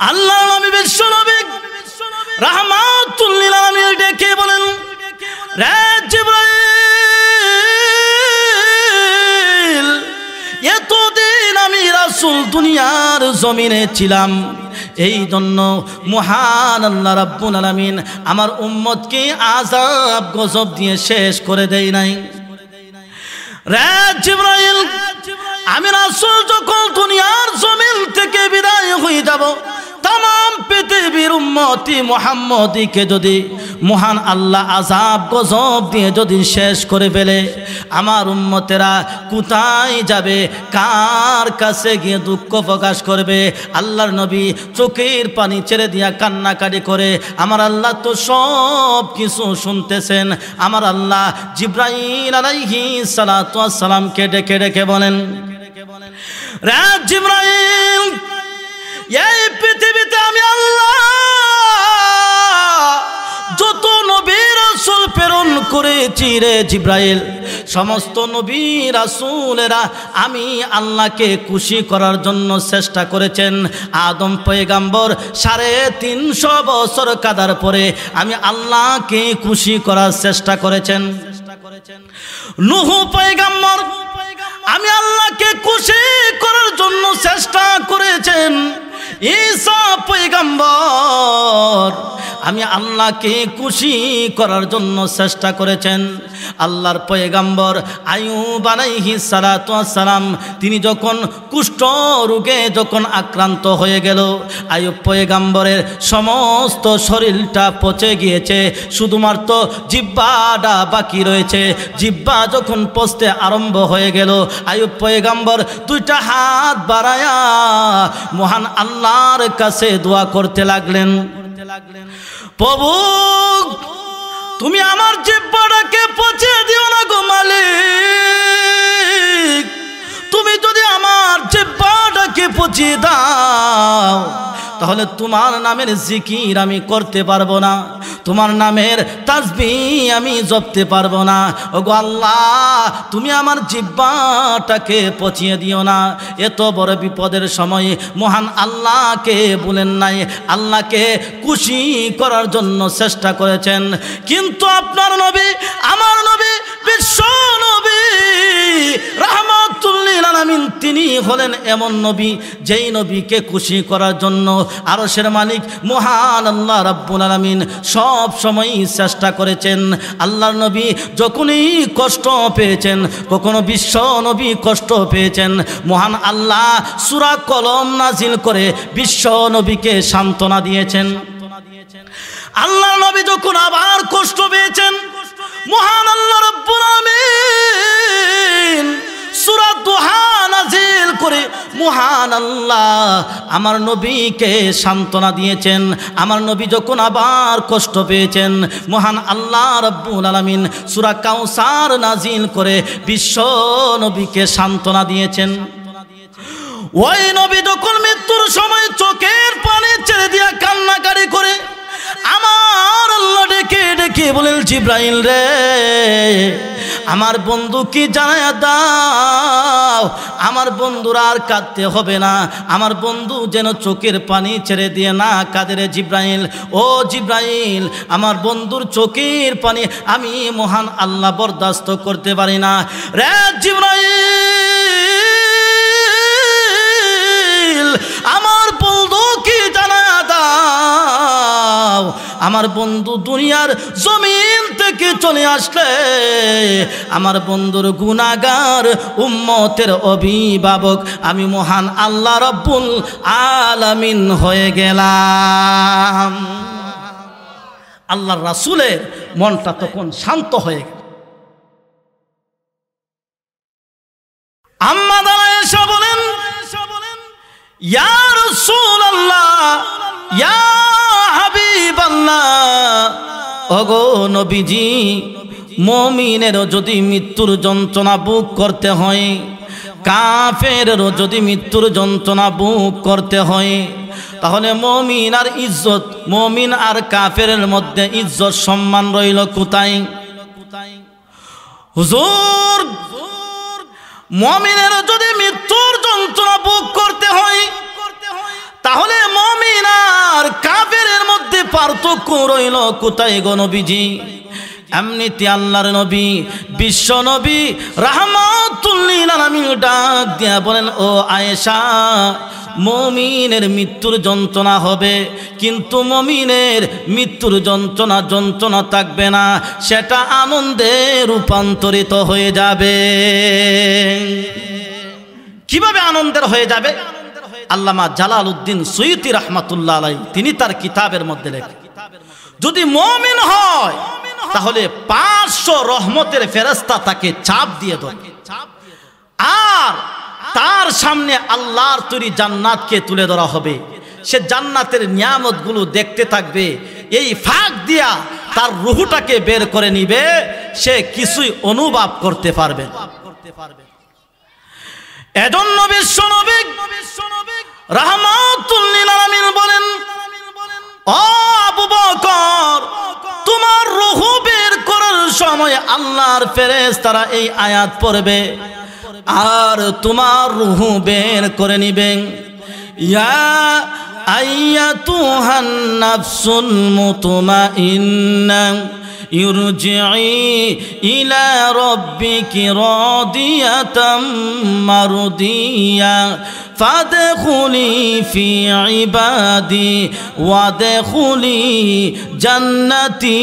আল্লাহর নবী বিশ্ব নবী রাহমাতুল লিল আলামিন ডেকে বলেন, রে জিবরাইল, এতদিন আমি রাসূল দুনিয়ার জমিনে ছিলাম, এই জন্য মহান আল্লাহ রাব্বুল আলামিন আমার উম্মতকে আযাব গজব দিয়ে শেষ করে দেয় নাই। রে জিবরাইল, আমি রাসূল যখন দুনিয়ার জমিন থেকে বিদায় হয়ে যাব, तमाम পৃথিবীর উম্মতি মুহাম্মদীকে যদি মহান আল্লাহ আযাব গজব দিয়ে যদি শেষ করে ফেলে, আমার উম্মতেরা কোথায় যাবে, কার কাছে গিয়ে দুঃখ প্রকাশ করবে? আল্লাহর নবী চোখের পানি ছেড়ে দিয়া কান্নাকাটি করে, আমার আল্লাহ তো সব কিছু শুনতেছেন। আমার আল্লাহ জিবরাইল আলাইহিস সালাতু ওয়াস সালামকে ডেকে ডেকে বলেন, রে জিবরাইল, এই পৃথিবীতে আমি আল্লাহ যত নবী রাসূল প্রেরণ করেছি রে জিবরাইল, সমস্ত নবী রাসূলেরা আমি আল্লাহকে খুশি করার জন্য চেষ্টা করেছেন। আদম পয়গাম্বর 350 বছর কাদার পরে আমি আল্লাহকে খুশি করার চেষ্টা করেছেন। নূহ পয়গাম্বর আমি আল্লাহকে খুশি করার জন্য চেষ্টা করেছেন। ঈসা পয়গাম্বর আমি আল্লাহকে খুশি করার জন্য চেষ্টা করেছেন। আল্লাহর পয়গাম্বর আইয়ুব আলাইহিস সালাতু ওয়াস সালাম তিনি যখন কুষ্ঠ রোগে যখন আক্রান্ত হয়ে গেল, আইয়ুব পয়গাম্বরের সমস্ত শরীরটা পচে গিয়েছে, শুধুমাত্র জিহ্বাটা বাকি রয়েছে। জিহ্বা যখন পচতে আরম্ভ হয়ে গেল, আইয়ুব পয়গাম্বর 2টা হাত বাড়ায়া মহান আল্লাহর কাছে দোয়া করতে লাগলেন, প্রভু তুমি আমার জিহ্বাটাকে পচে দিও না গো মালিক, তুমি যদি আমার জিহ্বাটাকে পচিয়ে দাও তাহলে তোমার নামের জিকির আমি করতে পারবো না, তোমার নামের তাসবিহ আমি জপতে পারবো না। ওগো আল্লাহ, তুমি আমার জিহ্বাটাকে পচিয়ে দিও না। এত বড় বিপদের সময় মহান আল্লাহকে বলেন নাই, আল্লাহকে খুশি করার জন্য চেষ্টা করেছেন। কিন্তু আপনার নবী, আমার নবী, বিশ্ব নবী রাহমাতুল লিল আলামিন তিনি হলেন এমন নবী যেই নবীকে খুশি করার জন্য আরশের মালিক মহান আল্লাহ রাব্বুল আলামিন সব সময় চেষ্টা করেছেন। আল্লাহর নবী যখনই কষ্ট পেয়েছেন, কখনো বিশ্ব নবী কষ্ট পেয়েছেন, মহান আল্লাহ সূরা কলম নাজিল করে বিশ্ব নবীকে সান্ত্বনা দিয়েছেন। আল্লাহর নবী যখন আবার কষ্ট পেয়েছেন, মহান আল্লাহ রাব্বুল আলামিন সূরা দুহা নাজিল করে মহান আল্লাহ আমার নবীকে সান্ত্বনা দিয়েছেন। আমার নবী যখন আবার কষ্ট পেয়েছেন, মহান আল্লাহ রাব্বুল আলামিন সূরা কাউসার নাজিল করে বিশ্ব নবীকে সান্ত্বনা দিয়েছেন। ওই নবী যখন মৃত্যুর সময় চোখের পানি ছেড়ে দিয়া কান্নাকাটি করে আমার আল্লাহ ডেকে ডেকে বলেন, জিবরাইল রে, আমার বন্ধুকে জানায়া দাও আমার বন্ধুর আর কাঁদতে হবে না, আমার বন্ধু যেন চোখের পানি ছেড়ে দিয়ে না কাঁদে রে জিবরাইল। ও জিবরাইল, আমার বন্ধুর চোখের পানি আমি মহান আল্লাহ বরদাস্ত করতে পারি না। রে জিবরাইল, আমার বন্ধুকে জানায়া দাও আমার বন্ধু দুনিয়ার জমিন থেকে চলে আসলে আমার বন্ধুর গুনাহগার উম্মতের অভিভাবক আমি মহান আল্লাহ রাব্বুল আলামিন হয়ে গেলাম। আল্লাহর রাসূলের মনটা তখন শান্ত হয়ে গেল। আম্মা দাঁড়ায় বলেন, ইয়া রাসূলুল্লাহ, ইয়া হাবিবাল্লাহ, ওগো নবীজি, মুমিনেরও যদি মৃত্যুর যন্ত্রণা বুক করতে হয়, কাফেরেরও যদি মৃত্যুর যন্ত্রণা বুক করতে হয়, তাহলে মুমিন আর ইজ্জত, মুমিন আর কাফেরের মধ্যে ইজ্জত সম্মান রইল কোথায়? হুজুর, মুমিনেরও যদি মৃত্যুর যন্ত্রণা বুক করতে হয়, তাহলে মুমিন পার্থক্য রইল কোথায় গো নবীজি? এমনিতে আল্লাহর নবী বিশ্ব নবী রাহমাতুল লিল আলামিন ডাক দিয়া বলেন, ও আয়েশা, মুমিনের মৃত্যুর যন্ত্রণা হবে, কিন্তু মুমিনের মৃত্যুর যন্ত্রণা থাকবে না, সেটা আনন্দে রূপান্তরিত হয়ে যাবে। কিভাবে আনন্দের হয়ে যাবে? আল্লামা জালালউদ্দিন সুয়ুতী রাহমাতুল্লাহ আলাইহি তিনি তার কিতাবের মধ্যে লেখেন, যদি মুমিন হয় তাহলে 500 রহমতের ফেরেশতা তাকে চাপ দিয়ে দেয়, আর তার সামনে আল্লাহর তৈরি জান্নাতকে তুলে ধরা হবে। সে জান্নাতের নিয়ামতগুলো দেখতে থাকবে, এই ফাঁক দিয়া তার রূহটাকে বের করে নিবে, সে কিছুই অনুভব করতে পারবে। এজন্য বিশ্বনবী রাহমাতুল লিল আলামিন বলেন, ও আবু বকর, তোমার রূহ বের করার সময় আল্লাহর ফেরেশতারা এই আয়াত পড়বে, আর তোমার রূহ বের করে নিবেন। ইয়া আইয়াতুহান নাফসুল মুতমাইন্না ইরজিই ইলা রাব্বিকি রাদিয়াতাম মারদিয়া ফাদখুলি ফি ইবাদি ওয়াদখুলি জান্নাতি।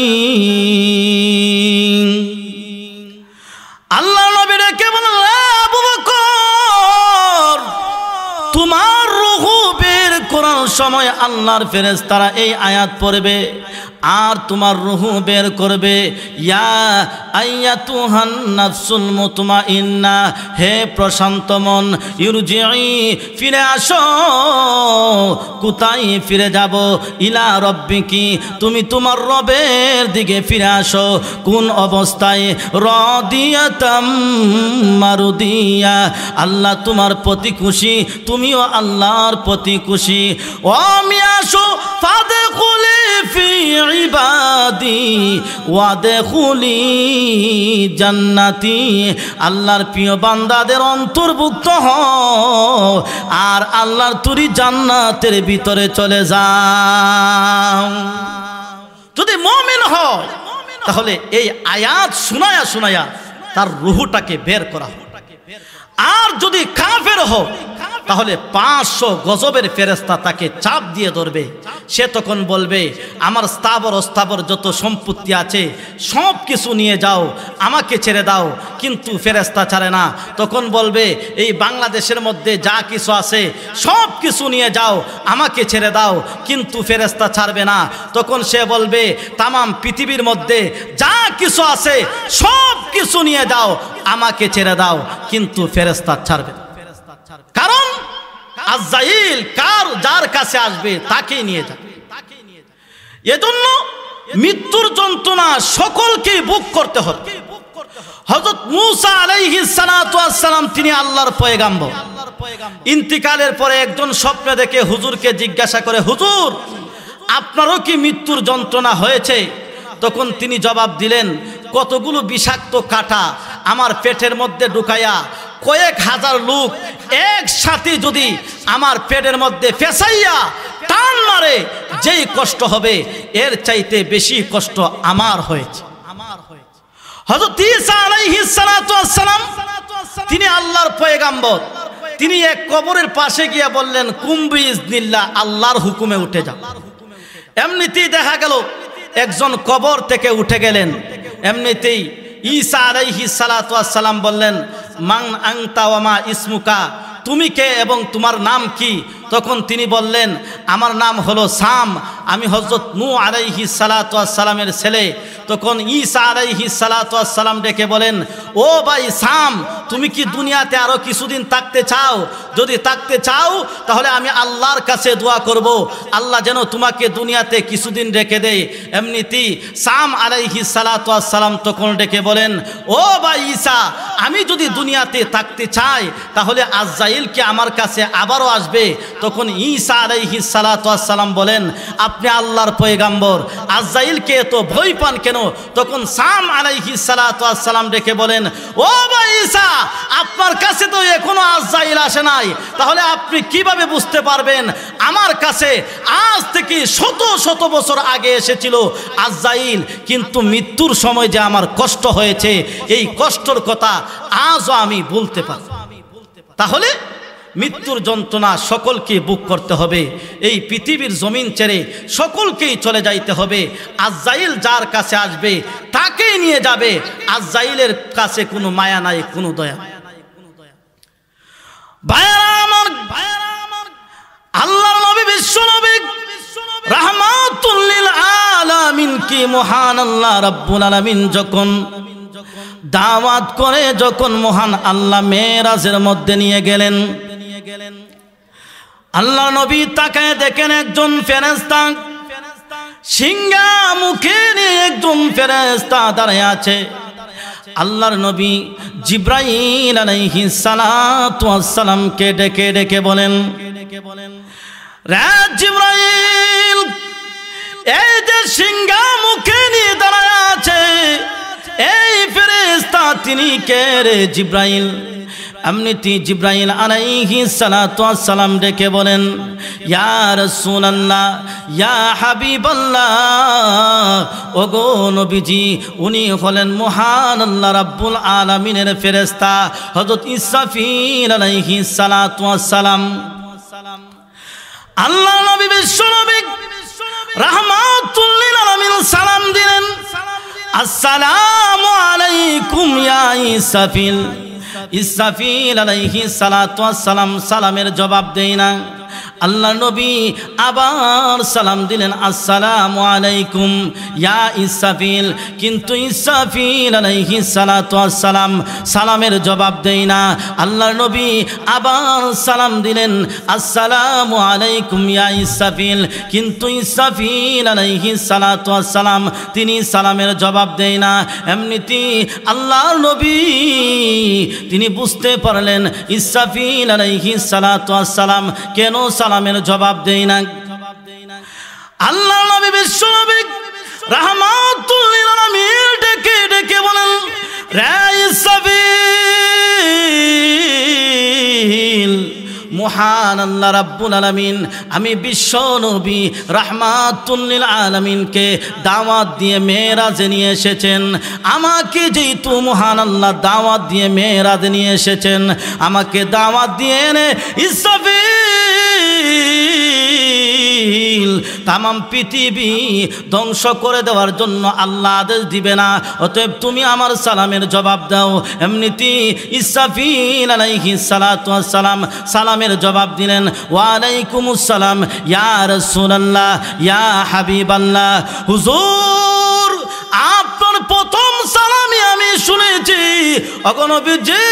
আল্লাহ নবী কে বলেন, আবু বকর, তোমার রূহ বের করার সময় আল্লাহর ফেরেশতারা এই আয়াত পড়বে, আর তোমার রূহ বের করবে। ইয়া আইয়াতুহান নাফসুল মুতমাইন্না, হে প্রশান্ত মন, ইরজিই, ফিরে আসো। কোথায় ফিরে যাব? ইলা রব্বিকি, তুমি তোমার রবের দিকে ফিরে আসো। কোন অবস্থায়? রাদিয়াতাম মারদিয়া, আল্লাহ তোমার প্রতি খুশি, তুমিও আল্লাহর প্রতি খুশি। ও আমি আসো, ফাদখুলি ফি ইবাদি ওয়াদখুলি জান্নাতি, আল্লাহর প্রিয় বান্দাদের অন্তর্ভুক্ত হও, আর আল্লাহর তৈরি জান্নাতের ভিতরে চলে যাও। যদি মুমিন হয় তাহলে এই আয়াত শুনায়া শুনায়া তার রূহটাকে বের করা হয়। আর যদি কাফের হয় তাহলে 500 গজবের ফেরেশতা তাকে চাপ দিয়ে ধরবে। সে তখন বলবে, আমার স্থাবর অস্থাবর যত সম্পত্তি আছে সব কিছু নিয়ে যাও, আমাকে ছেড়ে দাও। কিন্তু ফেরেশতা ছাড়ে না, তখন বলবে, এই বাংলাদেশের মধ্যে যা কিছু আছে সব কিছু নিয়ে যাও, আমাকে ছেড়ে দাও। কিন্তু ফেরেশতা ছাড়বে না, তখন সে বলবে, তামাম পৃথিবীর মধ্যে যা কিছু আছে সব কিছু নিয়ে যাও, আমাকে ছেড়ে দাও। কিন্তু ফেরেশতা ছাড়বে, কারণ আজরাইল যার কাছে আসবে তাকেই নিয়ে যাবে। এজন্য মৃত্যুর যন্ত্রণা সকলকেই ভোগ করতে হবে। হযরত মূসা আলাইহিস সালাতু ওয়াস সালাম তিনি আল্লাহর পয়গাম্বর। ইন্তিকালের পরে একজন স্বপ্নে দেখে হুজুরকে জিজ্ঞাসা করে, হুজুর, আপনারও কি মৃত্যুর যন্ত্রণা হয়েছে? তখন তিনি জবাব দিলেন, কতগুলো বিষাক্ত কাঁটা আমার পেটের মধ্যে ঢুকাইয়া কয়েক হাজার লোক একসাথে যদি আমার পেটের মধ্যে ফেসাইয়া টান মারে, যেই কষ্ট হবে এর চাইতে বেশি কষ্ট আমার হয়েছে। হযরত ঈসা আলাইহিস সালাতু ওয়াস সালাম তিনি আল্লাহর পয়গাম্বর। তিনি এক কবরের পাশে গিয়ে বললেন, কুম বিইজনিল্লাহ, আল্লাহর হুকুমে উঠে যাও। এমনিতেই দেখা গেল একজন কবর থেকে উঠে গেলেন। এমনিতেই ঈসা আলাইহিস সালাতু ওয়াস সালাম বললেন, মান আনতা ওয়া মা ইসমুকা, তুমি কে এবং তোমার নাম কি? তখন তিনি বললেন, আমার নাম হলো সাম, আমি হযরত নূহ আলাইহিস সালাতু ওয়াস সালামের ছেলে। তখন ঈসা আলাইহিস সালাতু ওয়াস সালাম ডেকে বলেন, ও ভাই সাম, তুমি কি দুনিয়াতে আরো কিছুদিন থাকতে চাও? যদি থাকতে চাও তাহলে আমি আল্লাহর কাছে দোয়া করব, আল্লাহ যেন তোমাকে দুনিয়াতে কিছুদিন রেখে দেয়। এমনিতেই সাম আলাইহিস সালাতু ওয়াস সালাম তখন ডেকে বলেন, ও ভাই ঈসা, আমি যদি দুনিয়াতে থাকতে চাই তাহলে আজরাইল কি আমার কাছে আবারও আসবে? তখন ঈসা আলাইহিস সালাতু ওয়াস সালাম বলেন, আপনি আল্লাহর পয়গাম্বর, আজরাইলকে এত ভয় পান কেন? তখন সাম আলাইহিস সালাতু ওয়াস সালাম ডেকে বলেন, ও ভাই ঈসা, আপনার কাছে তো এখনো আজরাইল আসে নাই, তাহলে আপনি কিভাবে বুঝতে পারবেন আমার কাছে আজ আজ থেকে শত শত বছর আগে এসেছিল আজরাইল, কিন্তু মৃত্যুর সময় যে আমার কষ্ট হয়েছে এই কষ্টর কথা আজও আমি বলতে পারি। তাহলে মৃত্যুর যন্ত্রণা সকলকে বুক করতে হবে, এই পৃথিবীর জমিন ছেড়ে সকলকেই চলে যাইতে হবে। আজরাইল যার কাছে আসবে তাকেই নিয়ে যাবে, আজরাইলের কাছে কোনো মায়া নাই, কোনো দয়া। আল্লাহর নবী বিশ্ব নবী রাহমাতুল লিল আলামিন কি মহান আল্লাহ রাব্বুল আলামিন যখন দাওয়াত করে, যখন মহান আল্লাহ মেরাজের মধ্যে নিয়ে গেলেন, আল্লাহ নবী তাকায় দেখেন একজন ফেরেশতা সিংহা মুখে নিয়ে একজন ফেরেশতা দাঁড়িয়ে আছে। আল্লাহর নবী জিব্রাইল আলাইহিস সালাতু ওয়াস সালামকে ডেকে ডেকে বলেন, রে জিব্রাইল, এই যে সিংহা মুখে নিয়ে দাঁড়ায় আছে এই ফেরেশতা তিনি কে রে জিব্রাইল? এমনিতেই জিব্রাইল আলাইহিস সালাতু ওয়াস সালাম ডেকে বলেন, ইয়া রাসূলুল্লাহ, ইয়া হাবিবাল্লাহ, ওগো নবীজি, উনি হলেন মহান আল্লাহ রাব্বুল আলামিনের ফেরেশতা হযরত ইসরাফিল আলাইহিস সালাতু ওয়াস সালাম। আল্লাহ নবী বিশ্ব নবী রাহমাতুল লিল আলামিন সালাম দিলেন, আসসালামু আলাইকুম ইয়া ইসরাফিল। ইসরাফিল আলাইহিস সালাতু ওয়াস সালাম সালামের জবাব দেয় না। আল্লাহ নবী আবার সালাম দিলেন, আসসালামু আলাইকুম ইয়া ইসরাফিল, কিন্তু ইসরাফিল আলাইহিস সালাতু ওয়াস সালাম সালামের জবাব দেয় না। আল্লাহ নবী আবার সালাম দিলেন, আসসালামু আলাইকুম ইয়া ইসরাফিল, কিন্তু ইসরাফিল আলাইহিস সালাতু ওয়াস সালাম তিনি সালামের জবাব দেয় না। এমনিতেই আল্লাহর নবী তিনি বুঝতে পারলেন ইসরাফিল আলাইহিস সালাতু ওয়াস সালাম কেন সালামের জবাব দেয় না। আল্লাহ নবী বিশ্ব নবী রাহমাতুল লিল আলামিন ডেকে ডেকে বলেন, রে ইসরাফিল, মহান আল্লাহ রাব্বুল আলামিন আমি বিশ্ব নবী রাহমাতুল লিল আলামিনকে দাওয়াত দিয়ে মেরাজে নিয়ে এসেছেন। আমাকে যেহেতু মহান আল্লাহ দাওয়াত দিয়ে মেরাজে নিয়ে এসেছেন, আমাকে দাওয়াত দিয়ে এনে ইসরাফিল তামাম পৃথিবী ধ্বংস করে দেওয়ার জন্য আল্লাহ আদেশ দিবে না, অতএব তুমি আমার সালামের জবাব দাও। এমনিতেই ইসরাফিল আলাইহিস সালাতু ওয়াস সালাম সালামের জবাব দিলেন, ওয়া আলাইকুমুস সালাম ইয়া রাসূলুল্লাহ, ইয়া হাবিবাল্লাহ। হুজুর, আপনার প্রথম সালামই আমি শুনেছি, ওগো নবীজি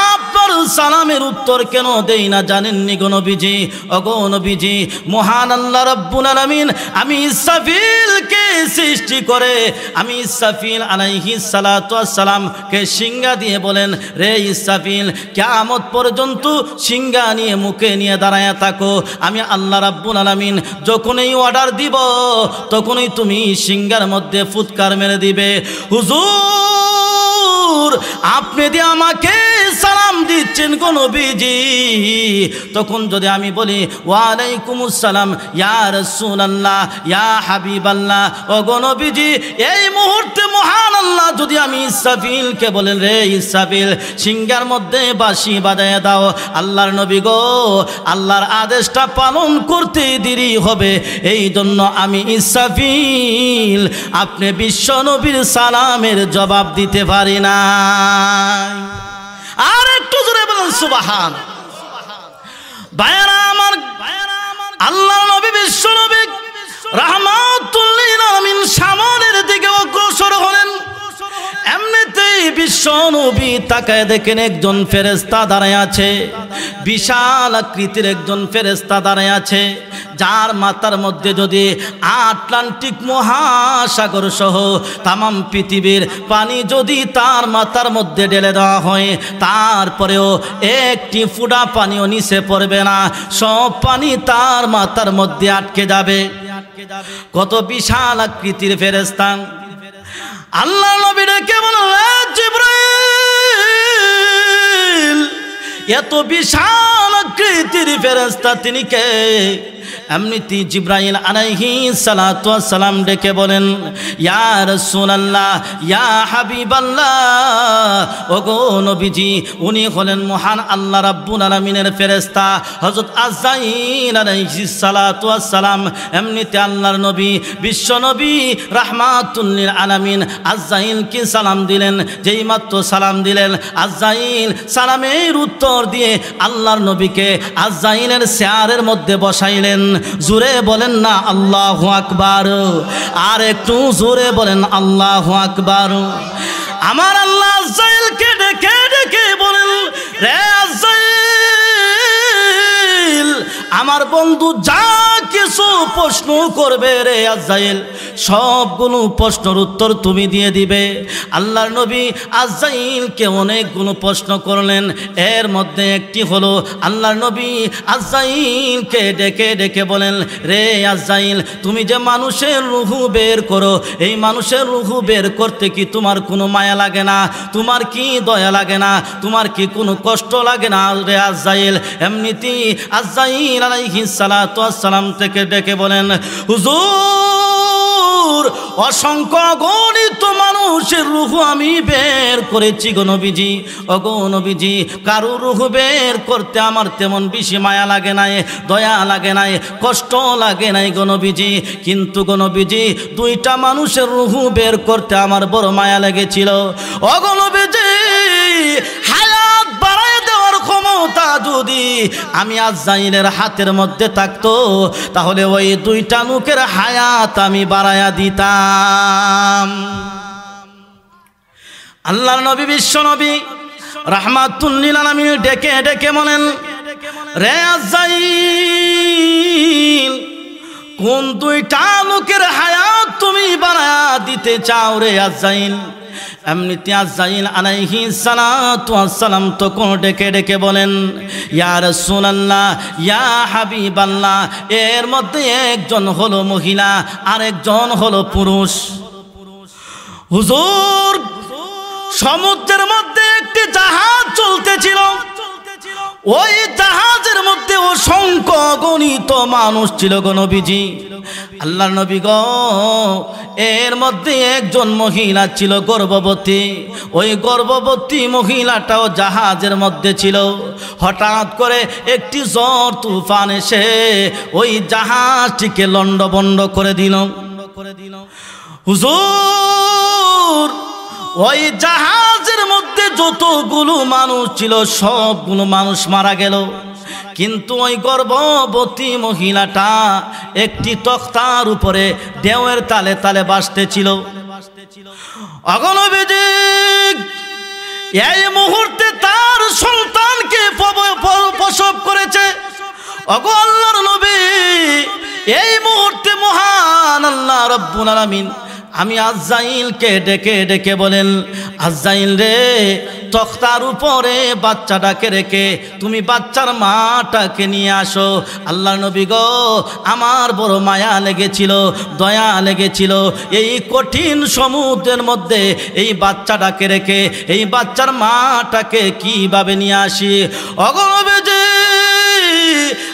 আপনার সালামের উত্তর কেন দেই না জানেননি গো নবীজি? ওগো নবীজি, মহান আল্লাহ রাব্বুল আলামিন আমি ইসরাফিলকে সৃষ্টি করে আমি ইসরাফিল আলাইহিস সালাতু ওয়াস সালামকে সিংহা দিয়ে বলেন, রে ইসরাফিল, কিয়ামত পর্যন্ত সিংহা নিয়ে মুখে নিয়ে দাঁড়ায় থাকো, আমি আল্লাহ রাব্বুল আলামিন যখনই অর্ডার দিব তখনই তুমি সিংহার মধ্যে ফুৎকার মেরে দিবে। হুজুর, আপনি দিয়ে আমাকে সালাম দিচ্ছেন গো নবীজি, তখন যদি আমি বলি ওয়া আলাইকুমুস সালাম ইয়া রাসূলুল্লাহ, ইয়া হাবিবাল্লাহ, ও গো নবীজি, এই মুহূর্তে মহান আল্লাহ যদি আমি ইসরাফিলকে বলেন, রে ইসরাফিল, সিংহার মধ্যে বাঁশি বাজায় দাও, আল্লাহর নবী গো, আল্লাহর আদেশটা পালন করতে দেরি হবে, এই জন্য আমি ইসরাফিল আপনি বিশ্ব নবীর সালামের জবাব দিতে পারি না। আর একটু জোরে বলেন সুবহান। ভাইরা আমার, আল্লাহ নবী বিশ্ব নবী রাহমাতুল লিল আলামিন সামনের দিকে অগ্রসর হলেন। এমনিতেই বিশ্ব নবী তাকায় দেখেন একজন ফেরেশতা দাঁড়ায় আছে, বিশাল আকৃতির একজন ফেরেশতা দাঁড়ায় আছে, যার মাথার মধ্যে যদি আটলান্টিক মহাসাগর সহ তামাম পৃথিবীর পানি যদি তার মাথার মধ্যে ঢেলে দেওয়া হয়, তারপরেও একটি ফুটা পানিও নিচে পড়বে না, সব পানি তার মাথার মধ্যে আটকে যাবে। কত বিশাল আকৃতির ফেরেশতা! আল্লাহ নবী ডেকে বললেন, জিবরাইল, এত বিশাল আকৃতির ফেরেশতা তিনি কে? এমনিতেই জিবরাইল আলাইহিস সালাতু ওয়াস সালাম ডেকে বলেন, ইয়া রাসূলুল্লাহ, ইয়া হাবিবাল্লাহ, ওগো নবীজি, উনি হলেন মহান আল্লাহ রাব্বুল আলামিনের ফেরেশতা হযরত আজরাইল আলাইহিস সালাতু ওয়াস সালাম। এমনিতে আল্লাহর নবী, বিশ্ব নবী রাহমাতুল লিল আলামিন আজরাইলকে সালাম দিলেন। যেই মাত্র সালাম দিলেন, আজরাইল সালামের উত্তর দিয়ে আল্লাহর নবীকে আজরাইলের চেয়ারের মধ্যে বসাইলেন। জোরে বলেন না আল্লাহু আকবার, আর একটু জোরে বলেন আল্লাহু আকবার। আমার আল্লাহ আজরাইলকে ডেকে ডেকে বলেন, রে আজরাইল, আমার বন্ধু যা কিছু প্রশ্ন করবে রে আজরাইল, সবগুলো প্রশ্নের উত্তর তুমি দিয়ে দিবে। আল্লাহর নবী আজরাইলকে অনেকগুলো প্রশ্ন করলেন। এর মধ্যে একটি হলো, আল্লাহর নবী আজরাইলকে ডেকে ডেকে বলেন, রে আজরাইল, তুমি যে মানুষের রূহ বের করো, এই মানুষের রূহ বের করতে কি তোমার কোনো মায়া লাগে না? তোমার কি দয়া লাগে না? তোমার কি কোনো কষ্ট লাগে না রে আজরাইল? এমনিতেই আজরাইল আলাইহিস সালাতু ওয়াস সালাম থেকে ডেকে বলেন, হুজুর, অসংখ্য গণিত মানুষের রূহ আমি বের করেছি গো নবীজি। ও গো নবীজি, কারো রূহ বের করতে আমার তেমন বেশি মায়া লাগে নাই, দয়া লাগে নাই, কষ্ট লাগে নাই গো নবীজি। কিন্তু গো নবীজি, দুইটা মানুষের রূহ বের করতে আমার বড় মায়া লেগেছিল। ও গো নবীজি, হায়াত বাড়ায় দেওয়ার ক্ষমতা যদি আমি আজরাইলের হাতের মধ্যে থাকতো, তাহলে ওই দুইটা লোকের হায়াত আমি বাড়ায়া দিতাম। আল্লাহর নবী, বিশ্ব নবী রাহমাতুল লিল আলামিন ডেকে ডেকে বলেন, রে আজরাইল, কোন দুইটা লোকের হায়াত তুমি বাড়ায়া দিতে চাও রে আজরাইল? এমনিতে আজরাইল আলাইহিস সালাতু ওয়াস সালাম তখন ডেকে ডেকে বলেন, ইয়া রাসূলুল্লাহ, ইয়া হাবিবাল্লাহ, এর মধ্যে একজন হলো মহিলা আর একজন হলো পুরুষ। হুজুর, সমুদ্রের মধ্যে একটি জাহাজ চলতেছিল। ওই জাহাজের মধ্যে অসংখ্য গণিত মানুষ ছিল গো নবীজি। আল্লাহর নবী গো, এর মধ্যে একজন মহিলা ছিল গর্ভবতী। ওই গর্ভবতী মহিলাটাও জাহাজের মধ্যে ছিল। হঠাৎ করে একটি ঝড় তুফান এসে ওই জাহাজটিকে লন্ডভন্ড করে দিল। হুজুর, ওই জাহাজের মধ্যে যতগুলো মানুষ ছিল সবগুলো মানুষ মারা গেল। কিন্তু ওই গর্ভবতী মহিলাটা একটি তক্তার উপরে ঢেউয়ের তালে তালে ভাসতেছিল। অগণবিজি, এই মুহূর্তে তার সন্তানকে প্রসব করেছে। ওগো আল্লাহর নবী, এই মুহূর্তে মহান আল্লাহ রাব্বুল আলামিন আমি আজরাইলকে ডেকে ডেকে বলেন, আজরাইল রে, তক্তার উপরে বাচ্চাটাকে রেখে তুমি বাচ্চার মাটাকে নিয়ে আসো। আল্লাহর নবী গো, আমার বড় মায়া লেগেছিল, দয়া লেগেছিল। এই কঠিন সমুদ্রের মধ্যে এই বাচ্চাটাকে রেখে এই বাচ্চার মাটাকে কিভাবে নিয়ে আসি? অগণবিজি,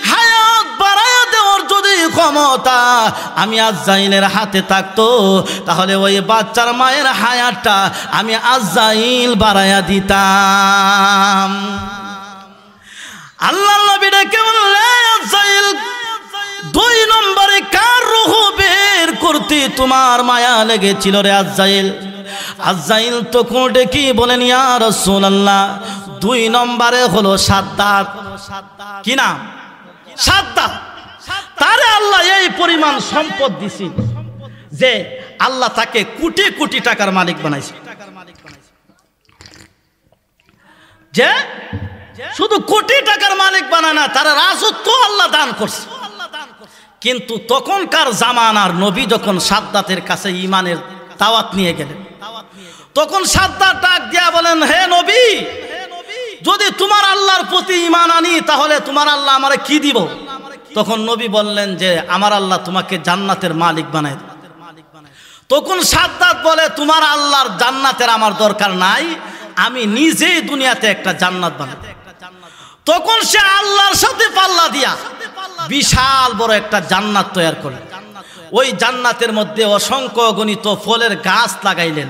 হায়াত বাড়ায়া দেওয়ার যদি ক্ষমতা আমি আজরাইলের হাতে থাকতো, তাহলে ওই বাচ্চার মায়ের হায়াতটা আমি আজরাইল বাড়ায়া দিতাম। আল্লাহ নবী ডেকে বললেন, আজরাইল, 2 নম্বরে কার রূহ বের করতে তোমার মায়া লেগেছিল রে আজরাইল? আজরাইল তখন ডেকে বলেন, ইয়া রাসূলুল্লাহ, 2 নম্বরে হলো সাদ্দাত। কি নাম? সাদ্দাত। তারে আল্লাহ এই পরিমাণ সম্পদ দিছি যে আল্লাহ তাকে কোটি কোটি টাকার মালিক বানাইছে। যে শুধু কোটি টাকার মালিক বানায় না, তার রাজত্ব আল্লাহ দান করছে। কিন্তু তখনকার জামানার নবী যখন সাদ্দাতের কাছে ঈমানের দাওয়াত নিয়ে গেলেন, তখন সাদ্দাত ডাক দিয়া বলেন, হে নবী, যদি তোমার আল্লাহর প্রতি ঈমান আনি তাহলে তোমার আল্লাহ আমারে কি দিব? তখন নবী বললেন যে আমার আল্লাহ তোমাকে জান্নাতের মালিক বানায়। তখন সাদ্দাত বলে, তোমার আল্লাহর জান্নাতের আমার দরকার নাই, আমি নিজেই দুনিয়াতে একটা জান্নাত বানাবো। তখন সে আল্লাহর সাথে পাল্লা দিয়া বিশাল বড় একটা জান্নাত তৈরি করলেন। ওই জান্নাতের মধ্যে অসংখ্য গণিত ফলের গাছ লাগাইলেন।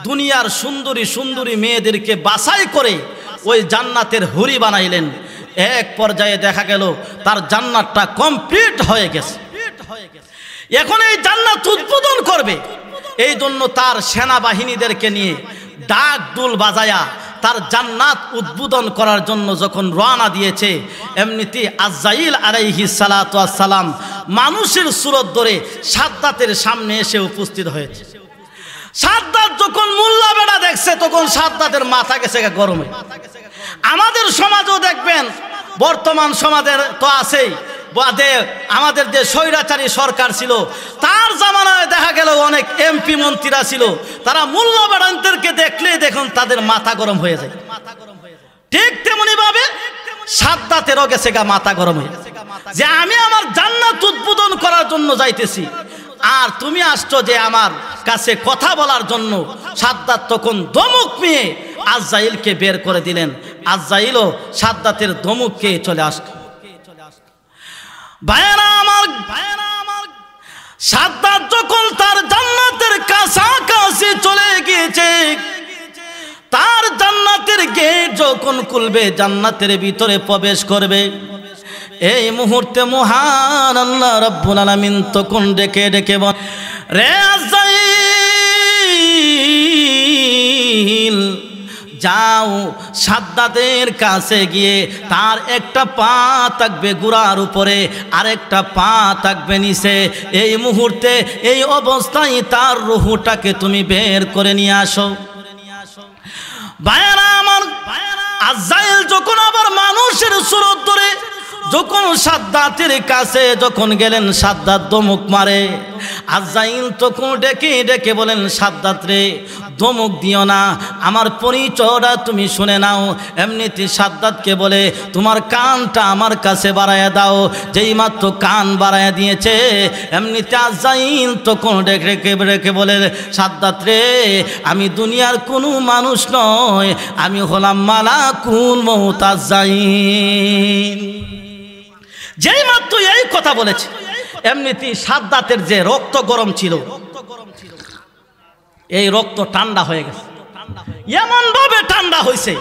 দুনিয়ার সুন্দরী সুন্দরী মেয়েদেরকে বাছাই করে ওই জান্নাতের হুরি বানাইলেন। এক পর্যায়ে দেখা গেল তার জান্নাতটা কমপ্লিট হয়ে গেছে। এখন এই জান্নাত উদ্বোধন করবে, এই জন্য তার সেনাবাহিনীদেরকে নিয়ে ডাক দুল বাজায়া তার জান্নাত উদ্বোধন করার জন্য যখন রওনা দিয়েছে, এমনিতে আজরাইল আলাইহিস সালাতু ওয়াস সালাম মানুষের সুরত ধরে সাদ্দাতের সামনে এসে উপস্থিত হয়েছে। সাদ্দাত যখন মোল্লা বেড়া দেখছে তখন সাদ্দাতের মাথা গেছে গরমে। আমাদের সমাজও দেখবেন, বর্তমান সমাজের তো আছেই, আমাদের যে স্বৈরাচারী সরকার ছিল তার জামানায় দেখা গেল অনেক এমপি মন্ত্রীরা ছিল, তারা মোল্লা বেড়াদেরকে দেখলেই দেখুন তাদের মাথা গরম হয়ে যায়। ঠিক তেমনি ভাবে সাদ্দাতেরও গেছে গা মাথা গরম হয়ে, যে আমি আমার জান্নাত উদ্বোধন করার জন্য যাইতেছি আর তুমি আসছো যে আমার কাছে কথা বলার জন্য। সাদ্দাত তখন ধমক নিয়ে আজরাইলকে বের করে দিলেন। আজরাইলও সাদ্দাতের ধমককে চলে আসলো। ভাইয়েরা আমার, সাদ্দাত যখন তার জান্নাতের কাছাকাছি চলে গিয়েছে, তার জান্নাতের গেট যখন খুলবে, জান্নাতের ভিতরে প্রবেশ করবে, এই মুহূর্তে মহান আল্লাহ রাব্বুল আলামিন তখন ডেকে ডেকে বল, রে আজরাইল যাও সাদ্দাতের কাছে গিয়ে তার একটা পা থাকবে গোড়ার উপরে, আরেকটা পা থাকবে নিচে। এই মুহূর্তে এই অবস্থায় তার রূহটাকে তুমি বের করে নিয়ে আসো। ভাইয়েরা আমার, আজরাইল যখন আবার মানুষের সুরত ধরে যখন সাদ্দাতের কাছে যখন গেলেন, সাদ্দাত ধমক মারে। আজরাইল তখন ডেকে ডেকে বলেন, সাদ্দাত রে ধমক দিও না, আমার পরিচয়টা তুমি শুনে নাও। এমনিতে সাদ্দাতকে বলে, তোমার কানটা আমার কাছে বাড়াইয়া দাও। যেই মাত্র কান বাড়াইয়া দিয়েছে, এমনিতে আজরাইল তখন ডেকে ডেকে ডেকে বলে, সাদ্দাত রে আমি দুনিয়ার কোনো মানুষ নয়, আমি হলাম মালাকুল মউত আজরাইল। যেই মাত্র এই কথা বলেছে, এমনিতে সাদ্দাতের যে রক্ত গরম ছিল, এই রক্ত ঠান্ডা হয়ে গেছে। এমন ভাবে ঠান্ডা হয়েছে,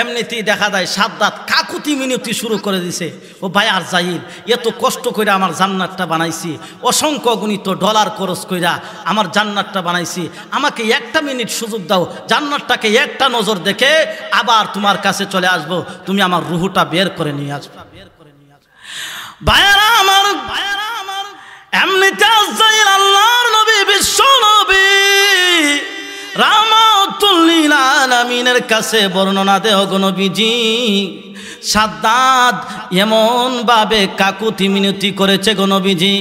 এমনিতেই দেখা যায় সাদ্দাত কাকুতি মিনতি শুরু করে দিছে, ও ভাই আজরাইল, এত কষ্ট করে আমার জান্নাতটা বানাইছি, অসংখ্য গণিত ডলার খরচ কইরা আমার জান্নাতটা বানাইছি, আমাকে একটা মিনিট সুযোগ দাও, জান্নাতটাকে একটা নজর দেখে আবার তোমার কাছে চলে আসব, তুমি আমার রুহটা বের করে নিয়ে আসবে। ভাইয়েরা আমার, এমনিতে আজরাইল আল্লাহর নবী, বিশ্ব নবী রাহমাতুল লিল আলামিনের কাছে বর্ণনা দেও গো নবীজি, সাদ্দাত এমন ভাবে কাকুতি মিনতি করেছে গো নবীজি,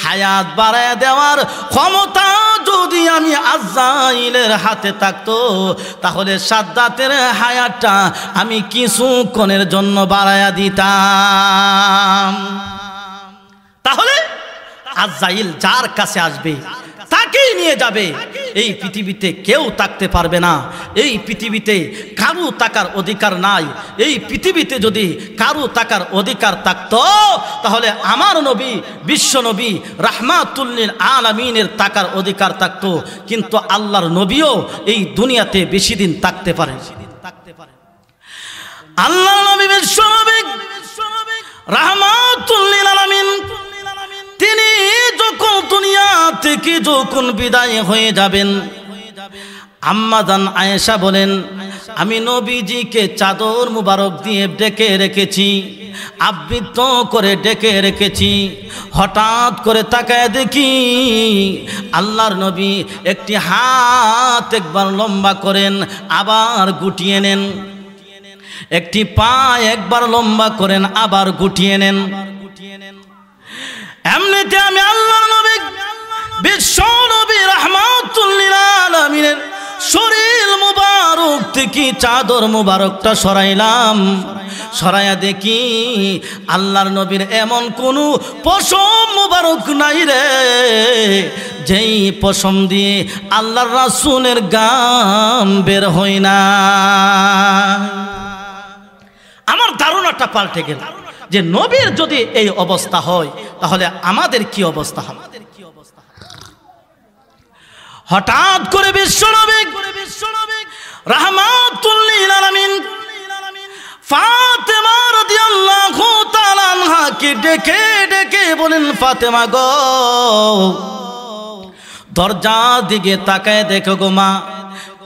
হায়াত বাড়ায় দেওয়ার ক্ষমতা যদি আমি আজরাইলের হাতে থাকতো, তাহলে সাদ্দাতের হায়াতটা আমি কিছুক্ষণের জন্য বাড়ায়া দিতাম। তাহলে আজরাইল যার কাছে আসবে তাকেই নিয়ে যাবে। এই পৃথিবীতে কেউ থাকতে পারবে না, এই পৃথিবীতে কারো থাকার অধিকার নাই। এই পৃথিবীতে যদি কারো থাকার অধিকার থাকতো, তাহলে আমার নবী, বিশ্ব নবী রাহমাতুল লিল আলামিনের থাকার অধিকার থাকতো। কিন্তু আল্লাহর নবীও এই দুনিয়াতে বেশি দিন থাকতে পারে। আল্লাহর নবী, বিশ্ব নবী রাহমাতুল লিল আলামিন, তিনি যখন দুনিয়া থেকে যখন বিদায় হয়ে যাবেন, আম্মা জান আয়েশা বলেন, আমি নবীজিকে চাদর মুবারক দিয়ে ডেকে রেখেছি, আবৃত করে ডেকে রেখেছি। হঠাৎ করে তাকায় দেখি আল্লাহর নবী একটি হাত একবার লম্বা করেন, আবার গুটিয়ে নেন, একটি পা একবার লম্বা করেন, আবার গুটিয়ে নেন। এমনিতে আমি আল্লাহর নবী, বিশ্ব নবী রাহমাতুল লিল আলামিনের শরীর মুবারক থেকে চাদর মুবারকটা সরাইলাম, সরাইয়া দেখি আল্লাহর নবীর এমন কোনো পশম মুবারক নাই রে, যেই পশম দিয়ে আল্লাহর রাসূলের গাম বের হয় না। আমার ধারণাটা পাল্টে গেল যে নবীর যদি এই অবস্থা হয় তাহলে আমাদের কি অবস্থা হবে। হঠাৎ করে বিশ্বনবী রাহমাতুল লিল আলামিন ফাতেমা রাদিয়াল্লাহু তাআলা আনহাকে ডেকে ডেকে বলেন, ফাতেমা গো, দরজার দিকে তাকায় দেখো গো মা,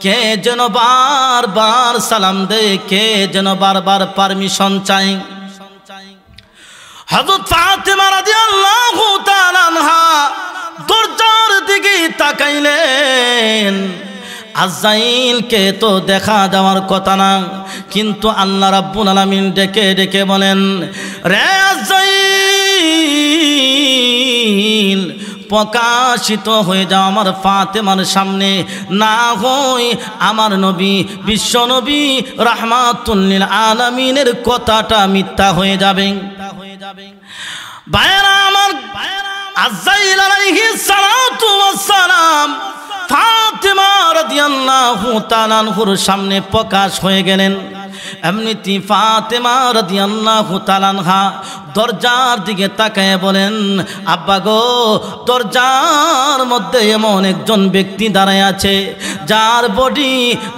কে যেন বারবার সালাম দেয়, কে যেন বারবার পারমিশন চাই। হযরত ফাতেমা রাদিয়াল্লাহু তাআলা আনহা দরজার দিকে তাকাইলেন। আজরাইলকে তো দেখা যাওয়ার কথা না, কিন্তু আল্লাহ রাব্বুল আলামিন ডেকে ডেকে বলেন, রে আজরাইল, প্রকাশিত হয়ে যাও আমার ফাতেমার সামনে, না হয় আমার নবী বিশ্ব নবী রাহমাতুল লিল আলামিনের কথাটা মিথ্যা হয়ে যাবে। ভাইরা আমার, আজরাইল আলাইহিস সালাতু ওয়াস সালাম ফাতেমা রাদিয়াল্লাহু তাআলা আনহার সামনে প্রকাশ হয়ে গেলেন। এমনিতে ফাতেমা রাদিয়াল্লাহু তাআলা আনহা দরজার দিকে তাকায় বলেন, আব্বা গো, দরজার মধ্যে এমন একজন ব্যক্তি দাঁড়ায় আছে যার বডি,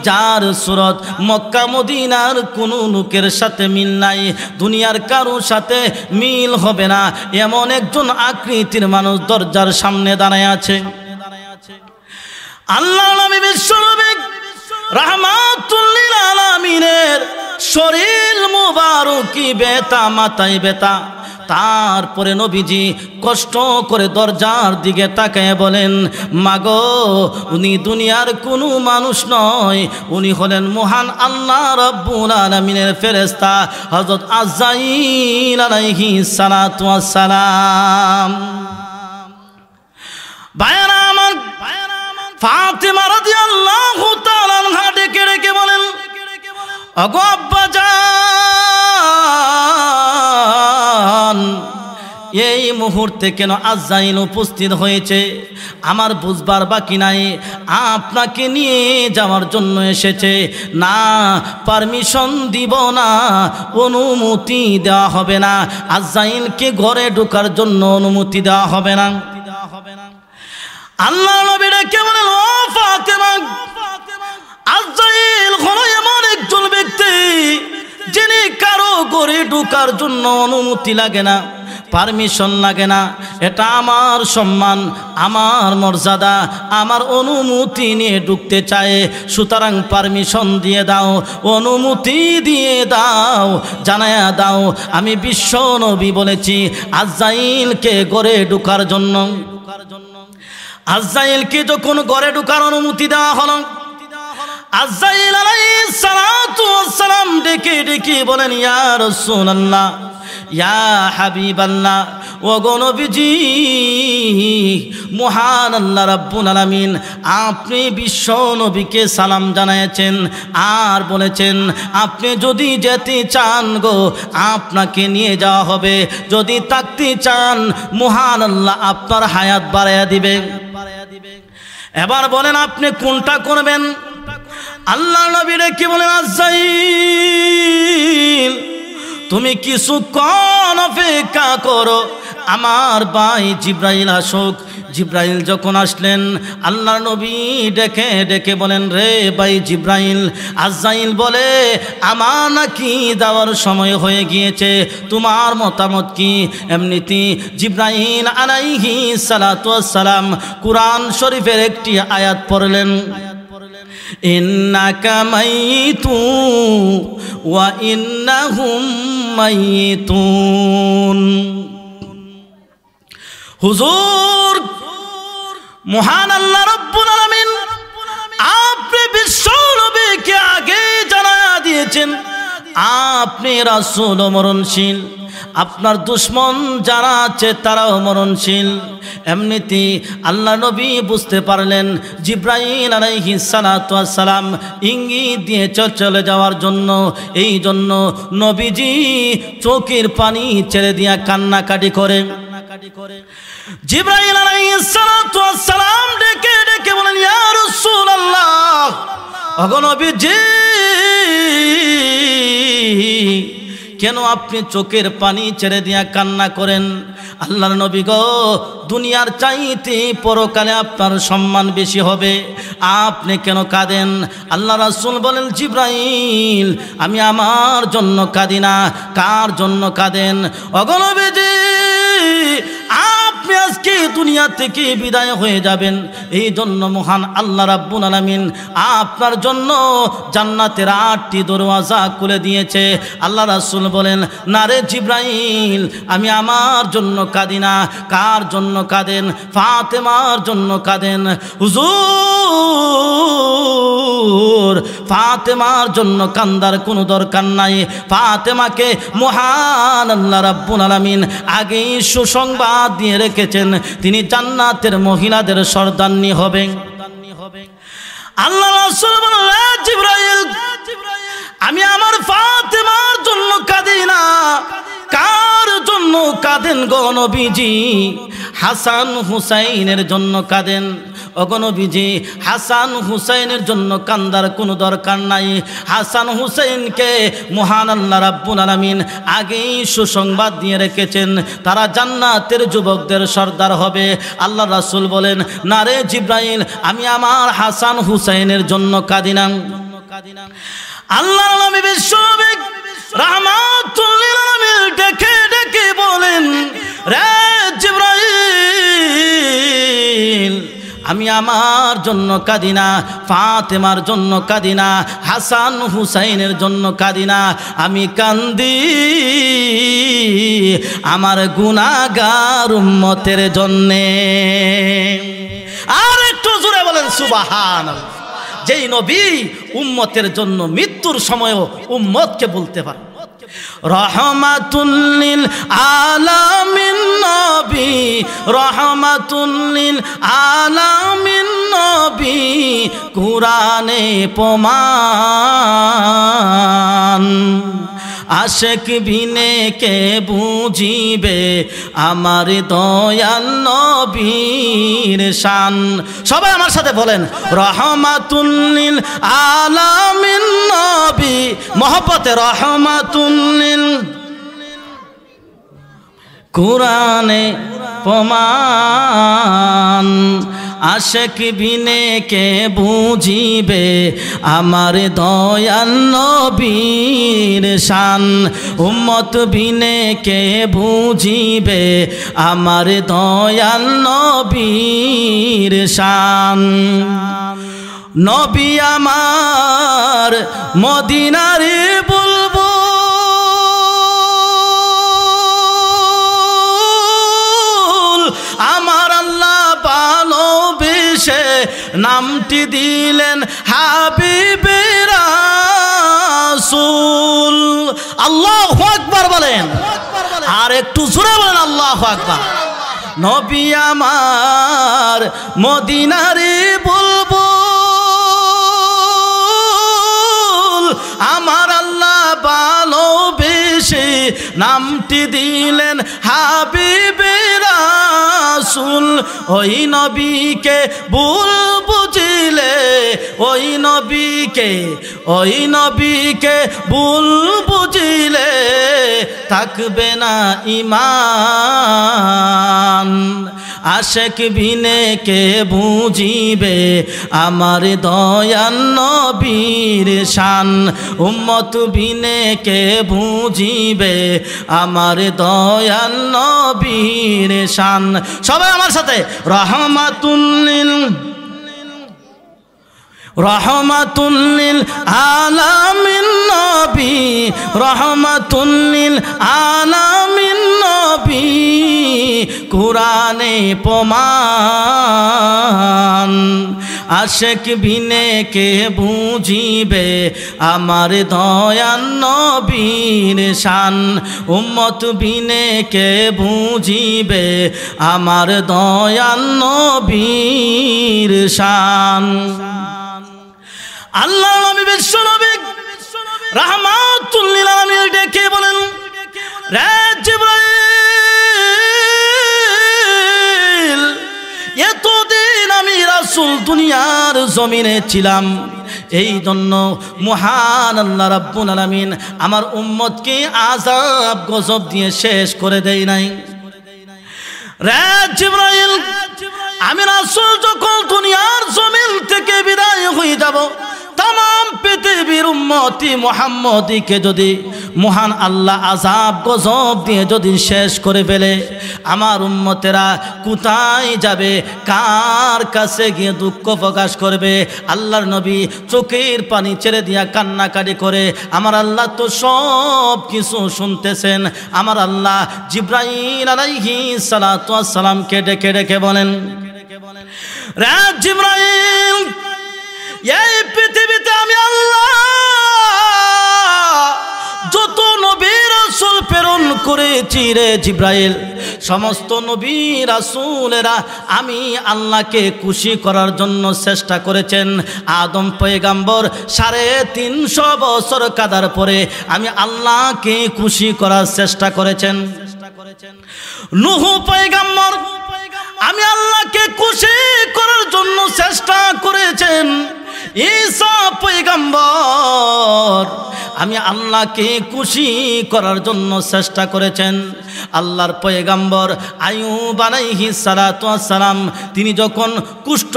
যার সুরত মক্কা মদিনার কোনো লোকের সাথে মিল নাই, দুনিয়ার কারোর সাথে মিল হবে না, এমন একজন আকৃতির মানুষ দরজার সামনে দাঁড়ায় আছে। আল্লাহ নবী বিশ্বনবী রাহমাতুল লিল আলামিনের শরীর মুবারকি বেতা, মাথায় বেতা। তারপরে নবীজি কষ্ট করে দরজার দিকে তাকায় বলেন, মাগো, উনি দুনিয়ার কোনো মানুষ নয়, উনি হলেন মহান আল্লাহ রাব্বুল আলামিনের ফেরেশতা হযরত আজরাইল আলাইহিস সালাতু ওয়াস সালাম। ভাইরা আমার, ফাতেমা রাদিয়াল্লাহু তাআলা আনহা ডেকে ডেকে বলেন, ওগো আব্বাজান, এই মুহূর্তে কেন আজরাইল উপস্থিত হয়েছে আমার বুঝবার বাকি নাই। আপনাকে নিয়ে যাওয়ার জন্য এসেছে, না পারমিশন দিব না, অনুমতি দেওয়া হবে না, আজরাইলকে ঘরে ঢোকার জন্য অনুমতি দেওয়া হবে না। আল্লাহ নবী ডেকে বলেন, ও ফাতেমা, আজরাইল হলো এমন একজন ব্যক্তি যিনি কারো ঘরে ঢোকার জন্য অনুমতি লাগে না, পারমিশন লাগে না। এটা আমার সম্মান, আমার মর্যাদা, আমার অনুমতি নিয়ে ঢুকতে চায়, সুতরাং পারমিশন দিয়ে দাও, অনুমতি দিয়ে দাও, জানায়া দাও আমি বিশ্ব নবী বলেছি আজরাইলকে ঘরে ঢোকার জন্য। আজরাইলকে যখন ঘরে ঢোকার অনুমতি দেওয়া হলো, আজরাইল আলাইহিস সালাতু ওয়াস সালাম ডেকে ডেকে বলেন, ইয়া রাসূলুল্লাহ, ইয়া হাবিবাল্লাহ, ওগো নবীজি, মহান আল্লাহ রাব্বুল আলামিন আপনি বিশ্ব নবীকে সালাম জানাইছেন আর বলেছেন আপনি যদি যেতে চান গো আপনাকে নিয়ে যাওয়া হবে, যদি থাকতে চান মহান আল্লাহ আপনার হায়াত বাড়াইয়া দিবেন। এবার বলেন আপনি কোনটা করবেন? আল্লাহ নবী কি বলেন, আজরাইল তুমি কিছুক্ষণ অপেক্ষা করো, আমার ভাই জিব্রাইল আসুক। জিব্রাইল যখন আসলেন, আল্লাহ নবী ডেকে ডেকে বলেন, রে ভাই জিব্রাইল, আজরাইল বলে আমার নাকি যাওয়ার সময় হয়ে গিয়েছে, তোমার মতামত কি? এমনিতে জিব্রাইল আলাইহিস সালাতু ওয়াস সালাম কুরআন শরীফের একটি আয়াত পড়লেন, ইন্নাকা মাইতুন ওয়া ইন্নাহুম মাইতুন। হুজুর, মহান আল্লাহ রাব্বুল আলামিন আপনি বিশ্ব নবীকে আগে জানায়া দিয়েছেন আপনি রাসূল মরণশীল, আপনার দুশ্মন যারা আছে তারাও মরণশীল। এমনিতে আল্লাহ নবী বুঝতে পারলেন জিব্রাইল আলাইহিস সালাতু ওয়াস সালাম ইঙ্গিত দিয়ে চলে যাওয়ার জন্য। এই জন্য নবীজি চোখের পানি ছেড়ে দিয়া কান্নাকাটি করে। জিব্রাইল আলাইহিস সালাতু ওয়াস সালাম ডেকে ডেকে বলেন, ইয়া রাসূলুল্লাহ, ওগো নবীজি কেন আপনি চোখের পানি ছেড়ে দিয়া কান্না করেন? আল্লাহর নবী গো, দুনিয়ার চাইতে পরকালে আপনার সম্মান বেশি হবে, আপনি কেন কাঁদেন? আল্লাহ রাসূল বলেন, জিবরাইল, আমি আমার জন্য কাঁদি না, কার জন্য কাঁদেন? ওগো নবীজি, আপনি আজকে দুনিয়া থেকে বিদায় হয়ে যাবেন, এই জন্য মহান আল্লাহ রাব্বুল আলামিন আপনার জন্য জান্নাতের 8টি দরওয়াজা খুলে দিয়েছে। আল্লাহ রাসূল বলেন, না রে জিবরাইল, আমি আমার জন্য কাঁদি না, কার জন্য কাঁদেন? ফাতেমার জন্য কাঁদেন। হুজুর, ফাতেমার জন্য কান্দার কোনো দরকার নাই। ফাতেমাকে মহান আল্লাহ রাব্বুল আলামিন আগেই সুসংবাদ দিয়ে রেখেছেন, তিনি জান্নাতের মহিলাদের সর্দারনী হবেন। আল্লাহ রাসূল বলেন, জিবরাইল, আমি আমার ফাতেমার জন্য কাঁদি না, কার জন্য কাঁদেন গো নবীজি? হাসান হুসাইনের জন্য কাঁদেন। ওগো নবীজি, হাসান হুসাইনের জন্য কান্দার কোনো দরকার নাই। হাসান হুসাইনকে মহান আল্লাহ রাব্বুল আলামিন আগেই সুসংবাদ দিয়ে রেখেছেন, তারা জান্নাতের যুবকদের সর্দার হবে। আল্লাহ রাসূল বলেন, না রে জিবরাইল, আমি আমার হাসান হুসাইনের জন্য কাঁদি না। আল্লাহর নবী বিশ্বনবী রাহমাতুল লিল আলামিন ডেকে ডেকে বলেন, রে জিবরাইল, আমি আমার জন্য কাঁদি না, ফাতেমার জন্য কাঁদি না, হাসান হুসাইনের জন্য কাঁদি না, আমি কান্দি আমার গুনাহগার উম্মতের জন্যে। আর একটু জোরে বলেন সুবহানাল্লাহ। যেই নবী উম্মতের জন্য মৃত্যুর সময়ও উম্মতকে বলতে পারে, রহমাতুল লিল আলামিন নবী, রহমাতুল লিল আলামিন নবী, কুরআনে প্রমাণ। আশেক বিনে কে বুঝিবে আমার দয়াল নবীর শান। সবাই আমার সাথে বলেন, রহমাতুল লিল আলামিন নবী, মহব্বতে রহমাতুল লিল, কুরআনে প্রমাণ। আশেক বিনে কে বুঝিবে আমার দয়াল নবীর শান। উম্মত বিনে কে বুঝিবে আমার দয়াল নবীর শান। নবী আমার মদিনার বুলবুল, আমার আল্লাহ ভালোবেসে নামটি দিলেন হাবিবে রাসূল। আল্লাহু আকবার বলেন, আর একটু জোরে বলেন আল্লাহু আকবার। নবী আমার মদিনার বুলবুল, আমার আল্লাহ ভালোবেসে নামটি দিলেন হাবিবে রাসূল। ওই নবীকে ভুল বুঝিলে, ওই নবীকে ভুল বুঝিলে থাকবে না ঈমান। আশেক বিনে কে বুঝিবে আমার দয়াল নবীর শান। উম্মত বিনে কে বুঝিবে আমার দয়াল নবীর শান। সবাই আমার সাথে, রহমাতুল লিল, রহমাতুল লিল আলামিন নবী, রহমাতুল লিল আলামিন নবী, কুরআনে প্রমাণ। আশেক বিনে কে বুঝিবে আমার দয়াল নবীর শান। উম্মত বিনে কে বুঝিবে আমার দয়াল নবীর শান। আল্লাহ নবী বিশ্বনবী রাহমাতুল লিল আলামিন ডেকে বলেন, রে জিবরাইল, এতদিন আমি রাসূল দুনিয়ার জমিনে ছিলাম, এই জন্য মহান আল্লাহ রাব্বুল আলামিন আমার উম্মতকে আযাব গজব দিয়ে শেষ করে দেয় নাই। রে জিবরাইল, আমি রাসূল যখন দুনিয়ার জমিন থেকে বিদায় হয়ে যাব, तमाम পৃথিবীর উম্মতি মুহাম্মদীকে যদি মহান আল্লাহ আযাব গজব দিয়ে যদি শেষ করে ফেলে, আমার উম্মতেরা কোথায় যাবে, কার কাছে গিয়ে দুঃখ প্রকাশ করবে? আল্লাহর নবী চোখের পানি ছেড়ে দিয়া কান্নাকাটি করে, আমার আল্লাহ তো সব কিছু শুনতেছেন। আমার আল্লাহ জিবরাইল আলাইহিস সালাতু ওয়াস সালামকে ডেকে ডেকে বলেন, রে জিবরাইল, এই পৃথিবীতে আমি আল্লাহ যত নবী রাসূল প্রেরণ করেছি রে জিবরাইল, সমস্ত নবী রাসূলেরা আমি আল্লাহকে খুশি করার জন্য চেষ্টা করেছেন। আদম পয়গাম্বর 350 বছর কাদার পরে আমি আল্লাহকে খুশি করার চেষ্টা করেছেন। নূহ পয়গাম্বর আমি আল্লাহকে খুশি করার জন্য চেষ্টা করেছেন। ঈসা পয়গাম্বর আমি আল্লাহকে খুশি করার জন্য চেষ্টা করেছেন। আল্লাহর পয়গাম্বর আইয়ুব আলাইহিস সালাতু ওয়াস সালাম তিনি যখন কুষ্ঠ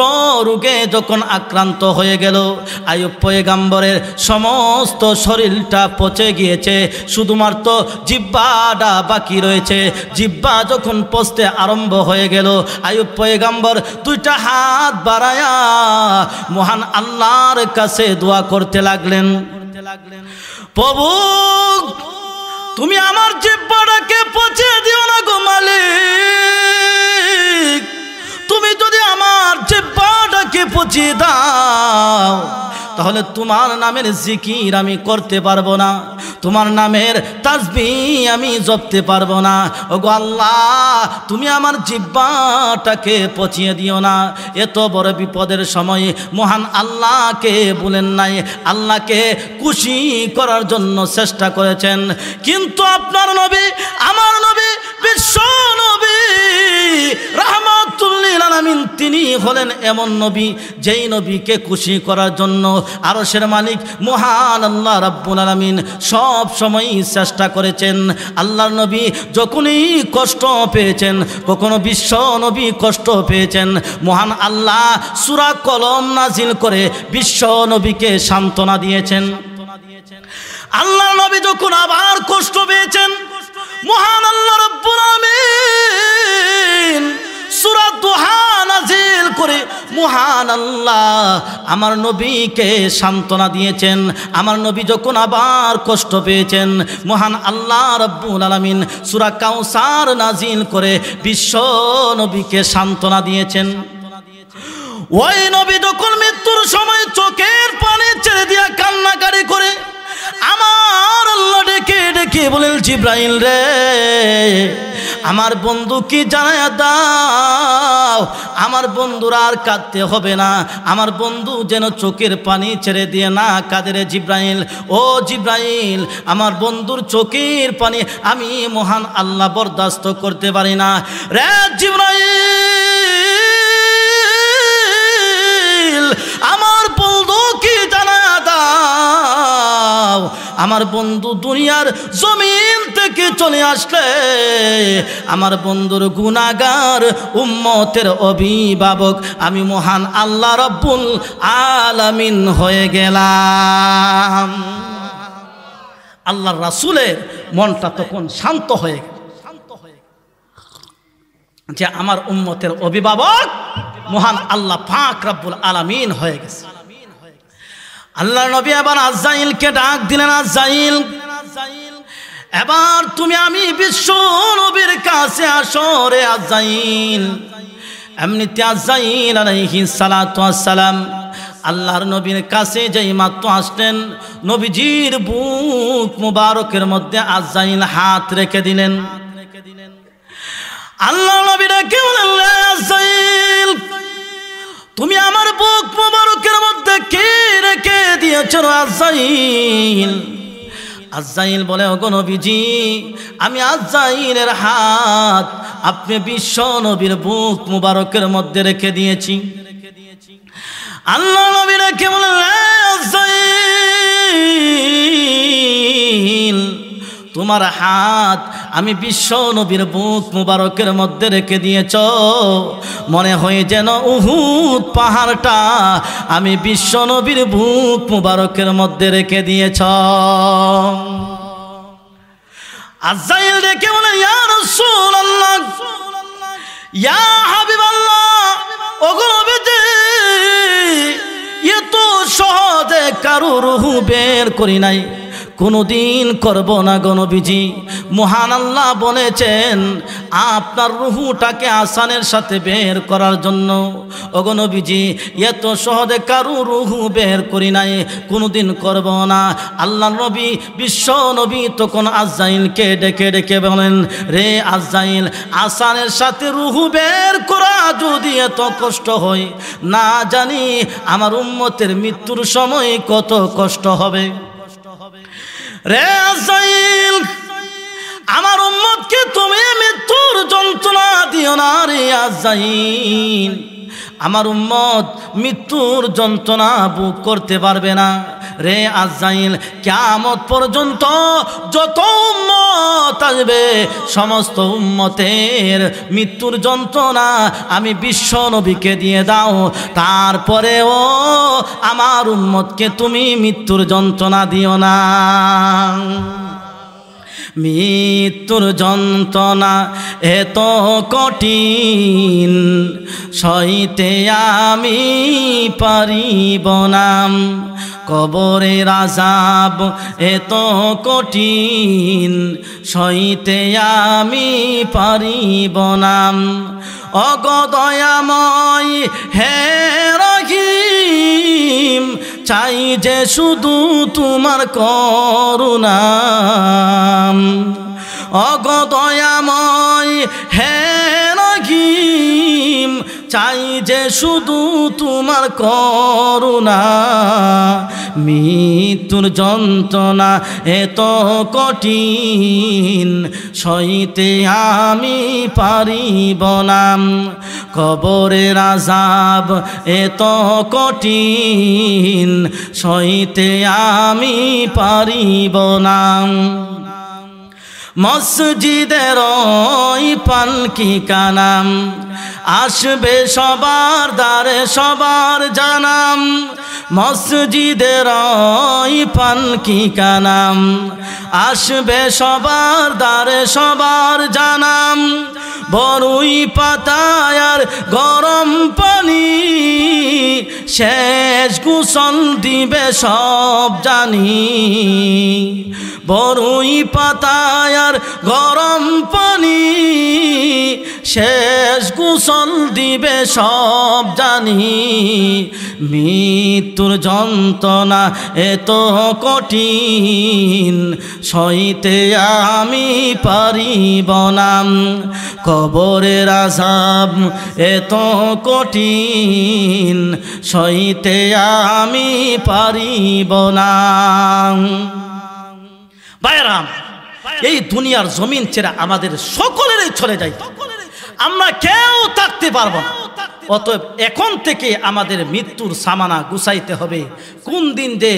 রোগে যখন আক্রান্ত হয়ে গেল, আইয়ুব পয়গাম্বরের সমস্ত শরীরটা পচে গিয়েছে, শুধুমাত্র জিহ্বাটা বাকি রয়েছে। জিহ্বা যখন পচতে আরম্ভ হয়ে গেল, আইয়ুব পয়গাম্বর 2টা হাত বাড়ায়া মহান আল্লাহর কাছে দোয়া করতে লাগলেন, প্রভু তুমি আমার জিহ্বাটাকে পচে দিও না গো মালিক, তুমি যদি আমার জিহ্বাটাকে পচে দাও তাহলে তোমার নামের জিকির আমি করতে পারবো না, তোমার নামের তাসবিহ আমি জপতে পারবো না। ওগো আল্লাহ তুমি আমার জিহ্বাটাকে পচিয়ে দিও না। এত বড় বিপদের সময় মহান আল্লাহকে বলেন নাই, আল্লাহকে খুশি করার জন্য চেষ্টা করেছেন। কিন্তু আপনার নবী, আমার নবী, বিশ্ব নবী রাহমাতুল লিল আলামিন তিনি হলেন এমন নবী যেই নবীকে খুশি করার জন্য আরশের মালিক মহান আল্লাহ রাব্বুল আলামিন সব সময় চেষ্টা করেছেন। আল্লাহর নবী যখনই কষ্ট পেয়েছেন, কখনো বিশ্ব নবী কষ্ট পেয়েছেন, মহান আল্লাহ সূরা কলম নাজিল করে বিশ্ব নবীকে সান্ত্বনা দিয়েছেন। আল্লাহর নবী যখন আবার কষ্ট পেয়েছেন, মহান আল্লাহ রাব্বুল আলামিন সূরা দুহা নাজিল করে মহান আল্লাহ আমার নবীকে সান্ত্বনা দিয়েছেন। আমার নবী যখন আবার কষ্ট পেয়েছেন, মহান আল্লাহ রাব্বুল আলামিন সূরা কাউসার নাজিল করে বিশ্ব নবীকে সান্ত্বনা দিয়েছেন। ওই নবী যখন মৃত্যুর সময় চোখের পানি ছেড়ে দিয়া কান্নাকাটি করে আমার আল্লাহ ডেকে ডেকে বলেন, জিবরাইল রে আমার বন্ধুকে জানায়া দাও আমার বন্ধুর আর কাঁদতে হবে না, আমার বন্ধু যেন চোখের পানি ছেড়ে দিয়ে না কাঁদে রে জিবরাইল। ও জিবরাইল, আমার বন্ধুর চোখের পানি আমি মহান আল্লাহ বরদাস্ত করতে পারি না। রে জিবরাইল আমার বন্ধুকে জানায়া দাও আমার বন্ধু দুনিয়ার জমিন থেকে চলে আসলে আমার বন্ধুর গুনাহগার উম্মতের অভিভাবক আমি মহান আল্লাহ রাব্বুল আলামিন হয়ে গেলাম। আল্লাহর রাসূলের মনটা তখন শান্ত হয়ে গেল যে আমার উম্মতের অভিভাবক মহান আল্লাহ পাক রব্বুল আলামিন হয়ে গেছে। আল্লাহর নবী এবার আজরাইলকে ডাক দিলেন, আজরাইল এবার তুমি আমি বিশ্ব নবীর কাছে আসো রে আজরাইল। এমনিতে আজরাইল আলাইহিস সালাতু ওয়াস সালাম আল্লাহর নবীর কাছে যেই মাত্র আসলেন, নবীজির বুক মুবারকের মধ্যে আজরাইল হাত রেখে দিলেন। আল্লাহ নবী রেখে বলেন, আজরাইল তুমি আমার বুক মুবারকের মধ্যে কে রেখে দিয়েছ আজরাইল? আজরাইল বলে, ওগো নবীজি আমি আজরাইলের হাত আপনি বিশ্ব নবীর বুক মুবারকের মধ্যে রেখে দিয়েছি। আল্লাহ নবী রেখে বলেন, তোমার হাত আমি বিশ্ব নবীর বুক মুবারকের মধ্যে রেখে দিয়েছ, মনে হয় যেন উহুদ পাহাড়টা আমি বিশ্ব নবীর বুক মুবারকের মধ্যে রেখে দিয়েছ। আজরাইল ডেকে বলে, ইয়া রাসূলুল্লাহ, ইয়া হাবিবাল্লাহ, ওগো নবীজি, এত সহজে কারো রূহ বের করি নাই, কোনোদিন করব না গো নবীজি। মহান আল্লাহ বলেছেন আপনার রূহটাকে আসানের সাথে বের করার জন্য। ওগো নবীজি, এত সহজে কারো রূহ বের করি নাই, কোনোদিন করব না। আল্লাহ নবী, বিশ্ব নবী তখন আজরাইলকে ডেকে ডেকে বলেন, রে আজরাইল, আসানের সাথে রূহ বের করা যদি এত কষ্ট হয়, না জানি আমার উম্মতের মৃত্যুর সময় কত কষ্ট হবে। রে আজরাইল, আমার উম্মতকে তুমি মৃত্যুর যন্ত্রণা দিও না রে আজরাইল। আমার উম্মত মৃত্যুর যন্ত্রণা বুক করতে পারবে না রে আজরাইল। কিয়ামত পর্যন্ত যত উম্মত আসবে, সমস্ত উম্মতের মৃত্যুর যন্ত্রণা আমি বিশ্ব নবীকে দিয়ে দাও, তারপরেও আমার উম্মতকে তুমি মৃত্যুর যন্ত্রণা দিও না। মৃত্যুর যন্ত্রণা এত কঠিন, সইতে আমি পারিব না। কবরের আযাব এত কঠিন, সইতে আমি পারিব না। ওগো দয়াময় হে রহিম, চাই যে শুধু তোমার করুণা। ওগো দয়াময় হে রহিম, চাই যে শুধু তোমার করুণা। মৃত্যুর যন্ত্রণা এত কঠিন, সইতে আমি পারিব না। কবরের আযাব এত কঠিন, সইতে আমি পারিব না। মসজিদের ওই পালকি কানাম, আসবে সবার দ্বারে সবার জানাম। মসজিদের ওই পালকি কানাম, আসবে সবার দ্বারে সবার জানাম। বরুই পাতায় আর গরম পানি, শেষ গোসল দিবে সব জানি। বরুই পাতায় আর গরম পানি, শেষ গোসল দিবে সব জানি। মৃত্যুর যন্ত্রণা এত কঠিন, সইতে আমি পারিব না। কবরের আযাব এত কঠিন, সইতে আমি পারিব না। ভাইরাম, এই দুনিয়ার জমিন ছেড়ে আমাদের সকলেরই চলে যাই, আমরা কেউ থাকতে পারবো না। অতএব এখন থেকে আমাদের মৃত্যুর সামানা গুছাইতে হবে। কোন দিন যে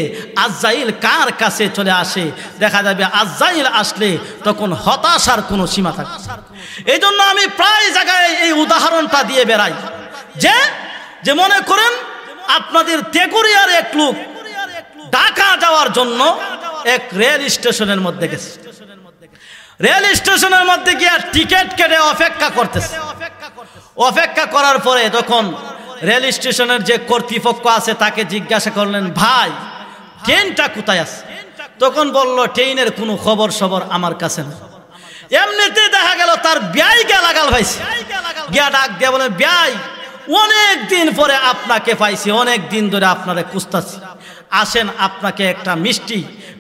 আজরাইল কার কাছে চলে আসে, দেখা যাবে আজরাইল আসলে তখন হতাশার কোনো সীমা থাকে। এই জন্য আমি প্রায় জায়গায় এই উদাহরণটা দিয়ে বেড়াই, যে মনে করেন আপনাদের তেগুরিয়ার এক লোক ঢাকা যাওয়ার জন্য এক রেল স্টেশনের মধ্যে গেছে। রেল স্টেশনের মধ্যে গিয়ে টিকিট কেটে অপেক্ষা করতেছে। অপেক্ষা করার পরে তখন রেল স্টেশনের যে কর্তৃপক্ষ আছে তাকে জিজ্ঞাসা করলেন, ভাই ট্রেনটা কোথায় আছে? তখন বলল, ট্রেনের কোনো খবর সবর আমার কাছে না। এমনিতে দেখা গেল তার বিয়াই গালাগাল ভাইছে, গিয়া ডাক দিয়ে বলে, বিয়াই অনেক দিন পরে আপনাকে পাইছি, অনেক দিন ধরে আপনারে খুঁজতাছি, আসেন আপনাকে একটা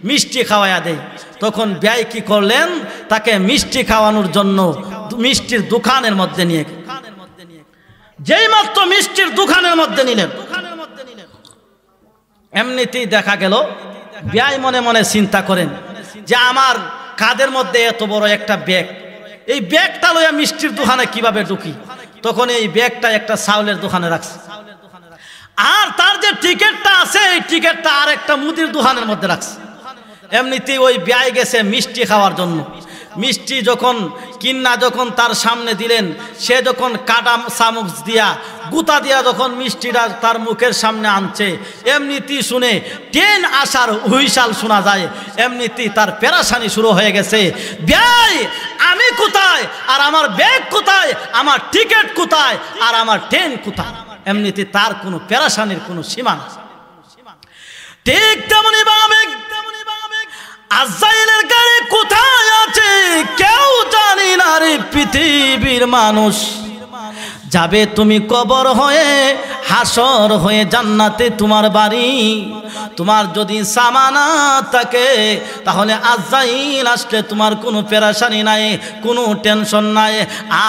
মিষ্টি খাওয়াইয়া দেয়। তখন বিয়াই কি করলেন, তাকে মিষ্টি খাওয়ানোর জন্য মিষ্টির দোকানের মধ্যে নিয়ে, যেই মাত্র মিষ্টির দোকানের মধ্যে নিলেন, এমনিতেই দেখা গেল বিয়াই মনে মনে চিন্তা করেন যে আমার কাঁধের মধ্যে এত বড় একটা ব্যাগ, এই ব্যাগটা লইয়া মিষ্টির দোকানে কিভাবে ঢুকি। তখন এই ব্যাগটা একটা চাউলের দোকানে রাখছে, আর তার যে টিকিটটা আছে এই টিকিটটা আর একটা মুদির দোকানের মধ্যে রাখছে। এমনিতেই ওই ব্যয় গেছে মিষ্টি খাওয়ার জন্য। মিষ্টি যখন কিন্না যখন তার সামনে দিলেন, সে যখন কাটা চামচ দিয়া গুতা দিয়া যখন মিষ্টিটা তার মুখের সামনে আনছে, এমনিতেই শুনে ট্রেন আসার হুইসাল শোনা যায়, এমনিতেই তার পেরাশানি শুরু হয়ে গেছে। ব্যয় আমি কোথায়, আর আমার ব্যাগ কোথায়, আমার টিকিট কোথায়, আর আমার ট্রেন কোথায়, এমনিতে তার কোনো পেরাশানির কোনো সীমা নেই। ঠিক তেমনি ভাবে আজরাইলের গাড়ি কোথায় আছে কেউ জানি না রে পৃথিবীর মানুষ। যাবে তুমি কবর হয়ে, হাসর হয়ে জান্নাতে তোমার বাড়ি। তোমার যদি সামানা থাকে তাহলে আজরাইল আসলে তোমার কোনো পেরেশানি নাই, কোনো টেনশন নাই।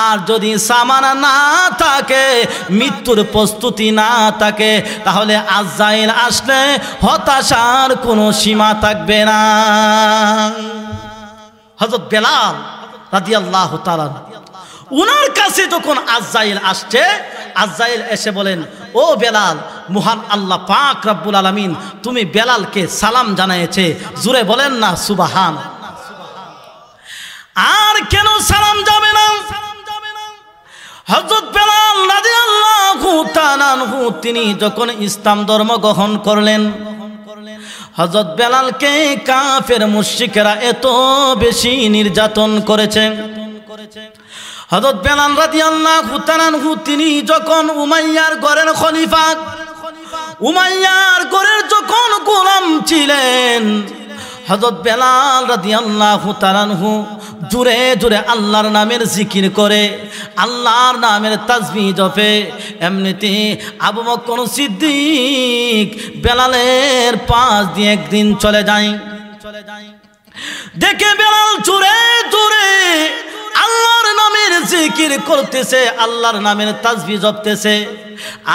আর যদি সামানা না থাকে, মৃত্যুর প্রস্তুতি না থাকে, তাহলে আজরাইল আসলে হতাশার কোনো সীমা থাকবে না। হযরত বেলাল রাদিয়াল্লাহু তাআলা উনার কাছে যখন আজরাইল আসছে, আজরাইল এসে বলেন, ও বেলাল, মহান আল্লাহ পাক রব্বুল আলামিন তুমি বেলালকে সালাম জানিয়েছে, জোরে বলেন না সুবহান। আর কেন সালাম যাবে না? হযরত বেলাল রাদিয়াল্লাহু তাআলা আনহু তিনি যখন ইসলাম ধর্ম গ্রহণ করলেন, হযরত বেলালকে কাফের মুশরিকেরা এত বেশি নির্যাতন করেছে। হযরত বেলাল রাদিয়াল্লাহু তাআলা আনহু তিনি যখন উমাইয়ার ঘরের খলিফা, উমাইয়ার ঘরের যখন গোলাম ছিলেন, হযরত বেলাল রাদিয়াল্লাহু তাআলা আনহু জোরে জোরে আল্লাহর নামের জিকির করে, আল্লাহর নামের তাসবিহ জপে। এমনিতে আবু বকর সিদ্দিক বেলালের পাশ দিয়ে একদিন চলে যায়, দেখে বেলাল জোরে জোরে আল্লাহর নামের জিকির করতেছে, আল্লাহর নামের তাসবিহ জপতেছে।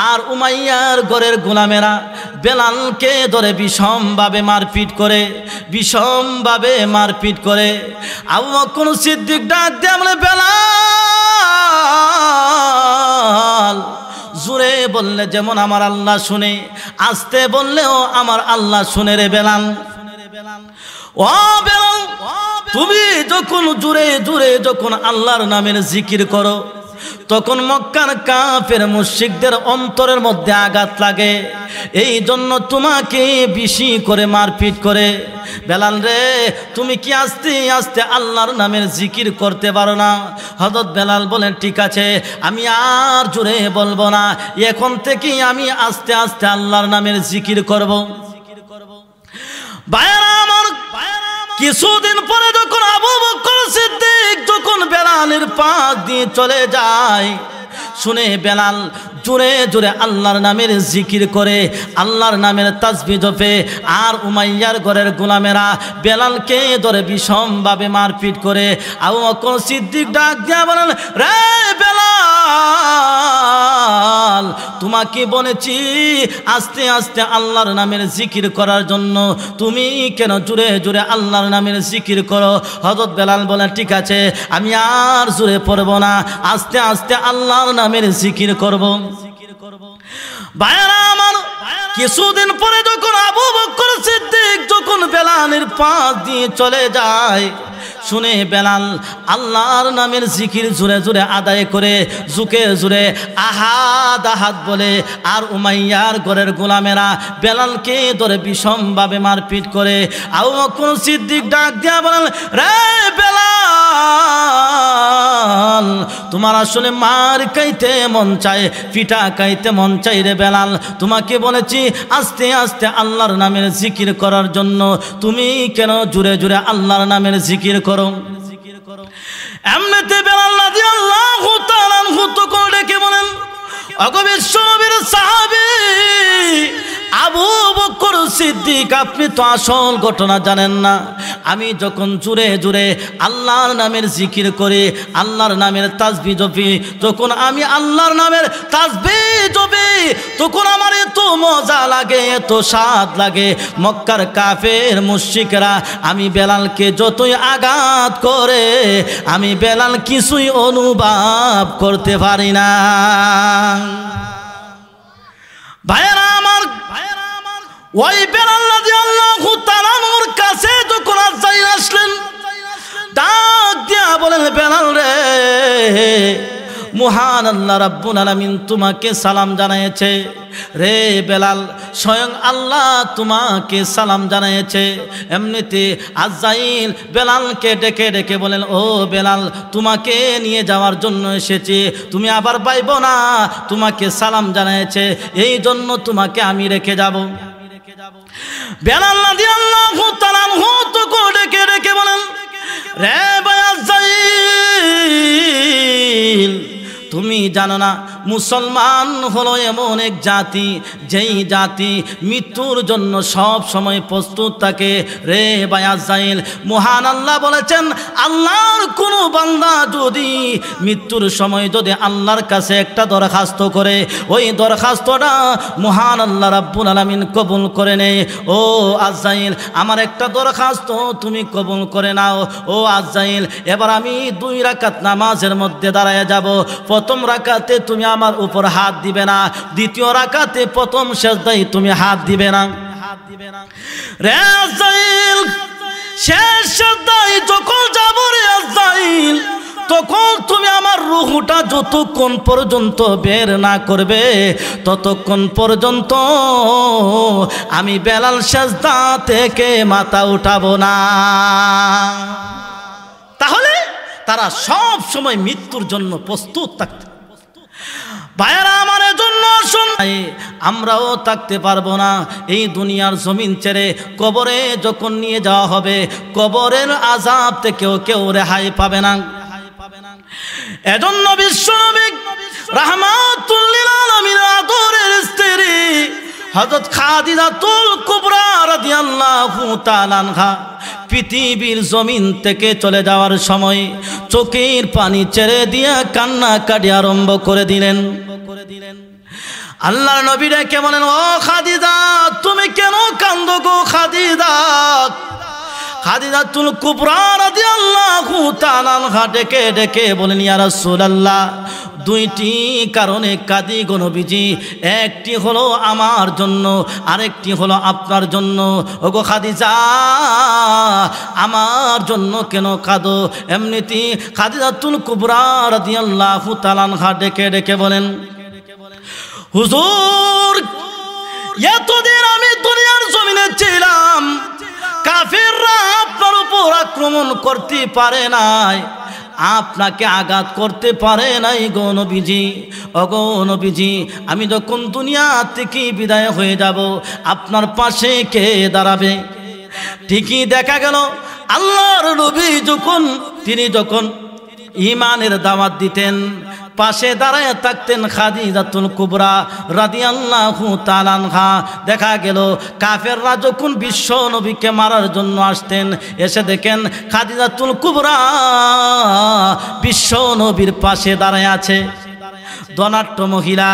আর উমাইয়ার ঘরের গোলামেরা বেলালকে ধরে বিষমভাবে মারপিট করে, বিষমভাবে মারপিট করে। আবু বকর সিদ্দিক ডাক দিয়ে বলে, বেলাল, জোরে বললে যেমন আমার আল্লাহ শুনে, আস্তে বললেও আমার আল্লাহ শুনে রে বেলাল। ও বেলাল, তুমি যখন জোরে জোরে যখন আল্লাহর নামের জিকির করো, তখন মক্কার কাফের মুশরিকদের অন্তরের মধ্যে আঘাত লাগে, এই জন্য তোমাকে বেশি করে মারপিট করে। বেলাল রে, তুমি কি আস্তে আস্তে আল্লাহর নামের জিকির করতে পারো না? হযরত বেলাল বলেন, ঠিক আছে, আমি আর জোরে বলবো না, এখন থেকে আমি আস্তে আস্তে আল্লাহর নামের জিকির করব। ভাইরা আমার, কিছুদিন পরে যখন আবু বকর সিদ্দিক যখন বেলালের পাশ দিয়ে চলে যায়, শুনে বেলাল জোরে জোরে আল্লাহর নামের জিকির করে, আল্লাহর নামের তাসবিহ জপে। আর উমাইয়ার ঘরের গোলামেরা বেলালকে ধরে বিষমভাবে মারপিট করে। আবু বকর সিদ্দিক ডাক দিয়া বলেন, রে বেলাল, তোমাকে বলেছি আস্তে আস্তে আল্লাহর নামের জিকির করার জন্য, তুমি কেন জোরে জোরে আল্লাহর নামের জিকির করো? হযরত বেলাল বলেন, ঠিক আছে, আমি আর জোরে পড়ব না, আস্তে আস্তে আল্লাহর নামের জিকির করব। ভাইরা আমার, কিছুদিন পরে যখন আবু বকর সিদ্দিক যখন বেলালের পাশ দিয়ে চলে যায়, শুনে বেলাল আল্লাহর নামের জিকির জোরে জোরে আদায় করে, জুকে জোরে আহাদ আহাদ বলে। আর উমাইয়ার ঘরের গোলামেরা বেলালকে ধরে বিষমভাবে মারপিট করে। আবু বকর সিদ্দিক ডাক দিয়া বলেন, রে বেলাল, তোমার আসলে মার খাইতে মন চায়, পিঠা খাইতে মন চাই রে বেলাল, তোমাকে বলেছি আস্তে আস্তে আল্লাহর নামের জিকির করার জন্য, তুমি কেন জোরে জোরে আল্লাহর নামের জিকির করো? এমনিতে বেলাল রাদিয়াল্লাহু তাআলা আনহু তখন ডেকে বলেন, ওগো বিশ্বনবীর সাহাবী আবু বকর সিদ্দিক, আপনি তো আসল ঘটনা জানেন না। আমি যখন জোরে জোরে আল্লাহর নামের জিকির করে, আল্লাহর নামের তাসবিহ জপি, যখন আমি আল্লাহর নামের তাসবিহ জপি, তখন আমার এত মজা লাগে, এত স্বাদ লাগে। মক্কার কাফের মুশরিকরা আমি বেলালকে যতই আঘাত করে, আমি বেলাল কিছুই অনুভব করতে পারি না। ভাইরা আমার, ওই বেলাল রাদিয়াল্লাহু তাআলার কাছে যখন বেলাল রে, মহান আল্লাহ রাব্বুল আলামিন তোমাকে সালাম জানিয়েছে রে বেলাল, স্বয়ং আল্লাহ তোমাকে সালাম জানিয়েছে। এমনিতে আজরাইল বেলালকে ডেকে ডেকে বলেন, ও বেলাল, তোমাকে নিয়ে যাওয়ার জন্য এসেছি, তুমি আবার পাইব না, তোমাকে সালাম জানিয়েছে, এই জন্য তোমাকে আমি রেখে যাব। বেলাল রাদিয়াল্লাহু তাআলা তো ডেকে ডেকে বলেন, রে ভাই আজরাইল, তুমি জানো না মুসলমান হলো এমন এক জাতি, যেই জাতি মৃত্যুর জন্য সব সময় প্রস্তুত থাকে। রে ভাই আজরাইল, মহান আল্লাহ বলেছেন, আল্লাহর কোনো বান্দা যদি মৃত্যুর সময় যদি আল্লাহর কাছে একটা দরখাস্ত করে, ওই দরখাস্তটা মহান আল্লাহ রাব্বুল আলামিন কবুল করে নেয়। ও আজরাইল, আমার একটা দরখাস্ত তুমি কবুল করে নাও। ও আজরাইল, এবার আমি 2 রাকাত নামাজের মধ্যে দাঁড়ায় যাব। প্রথম রাকাতে তুমি আমার উপর হাত দিবে না, দ্বিতীয় রাকাতে প্রথম সেজদায় তুমি হাত দিবে না। রে আজরাইল, শেষ সেজদায় যখন যাব রে আজরাইল, তখন তুমি আমার রূহটা যতক্ষণ পর্যন্ত বের না করবে, ততক্ষণ পর্যন্ত আমি বেলাল সেজদা থেকে মাথা উঠাবো না। তাহলে তারা সব সময় মৃত্যুর জন্য প্রস্তুত থাকতে। ভাইয়েরা আমার জন্য শুনবে, আমরাও থাকতে পারবো না এই দুনিয়ার জমিন ছেড়ে। কবরে যখন নিয়ে যাওয়া হবে, কবরের আযাব থেকেও কেউ রেহাই পাবে না। এজন্য বিশ্বনবী রাহমাতুল লিল আলামিন আদরের স্ত্রী হযরত খাদিজাতুল কুবরা রাদিয়াল্লাহু তাআলা আনহা পৃথিবীর জমিন থেকে চলে যাওয়ার সময় চোখের পানি ছেড়ে দিয়া কান্নাকাটি আরম্ভ করে দিলেন। আল্লাহর নবী ডেকে বলেন, ও খাদিজা, তুমি কেন কান্দো গো খাদিজা? খাদিজাতুল কুবরা রাদিয়াল্লাহু তাআলা আনহা ডেকে ডেকে বলেন, ইয়া রাসূলুল্লাহ, 2টি কারণে কাঁদি গো নবীজি। একটি হলো আমার জন্য, আরেকটি হলো আপনার জন্য। ওগো খাদিজা, আমার জন্য কেন কাঁদো? এমনিতেই খাদিজাতুল কুবরা রাদিয়াল্লাহু তাআলা আনহা ডেকে ডেকে বলেন, হুজুর, এতদিন আমি দুনিয়ার জমিনে ছিলাম, কাফেররা আপনার উপর আক্রমণ করতে পারে নাই, আপনাকে আঘাত করতে পারে নাই গো নবীজি। ওগো নবীজি, আমি যখন দুনিয়া থেকে বিদায় হয়ে যাব, আপনার পাশে কে দাঁড়াবে? ঠিকই দেখা গেল আল্লাহর নবী তিনি যখন ঈমানের দাওয়াত দিতেন, পাশে দাঁড়ায় থাকতেন খাদিজাতুল কুবরা রাদিয়াল্লাহু তাআলা আনহা। দেখা গেল কাফেররা যখন বিশ্ব নবীকে মারার জন্য আসতেন, এসে দেখেন খাদিজাতুল কুবরা বিশ্ব নবীর পাশে দাঁড়ায় আছে। ধনাঢ্য মহিলা,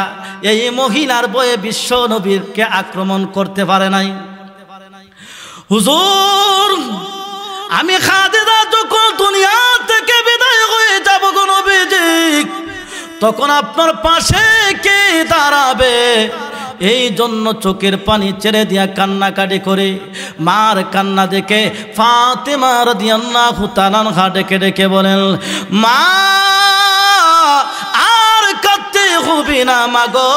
এই মহিলার বয়ে বিশ্ব নবীকে আক্রমণ করতে পারে নাই। হুজুর, আমি খাদিজা যখন দুনিয়া থেকে বিদায় হয়ে যাব গো নবীজি, তখন আপনার পাশে কে দাঁড়াবে? এই জন্য চোখের পানি ছেড়ে দিয়া কান্নাকাটি করে মার কান্না দেখে ফাতেমা রাদিয়াল্লাহু তাআলা আনহা ডেকে ডেকে বলেন, মা, আর কাঁদতে হবে না মাগো,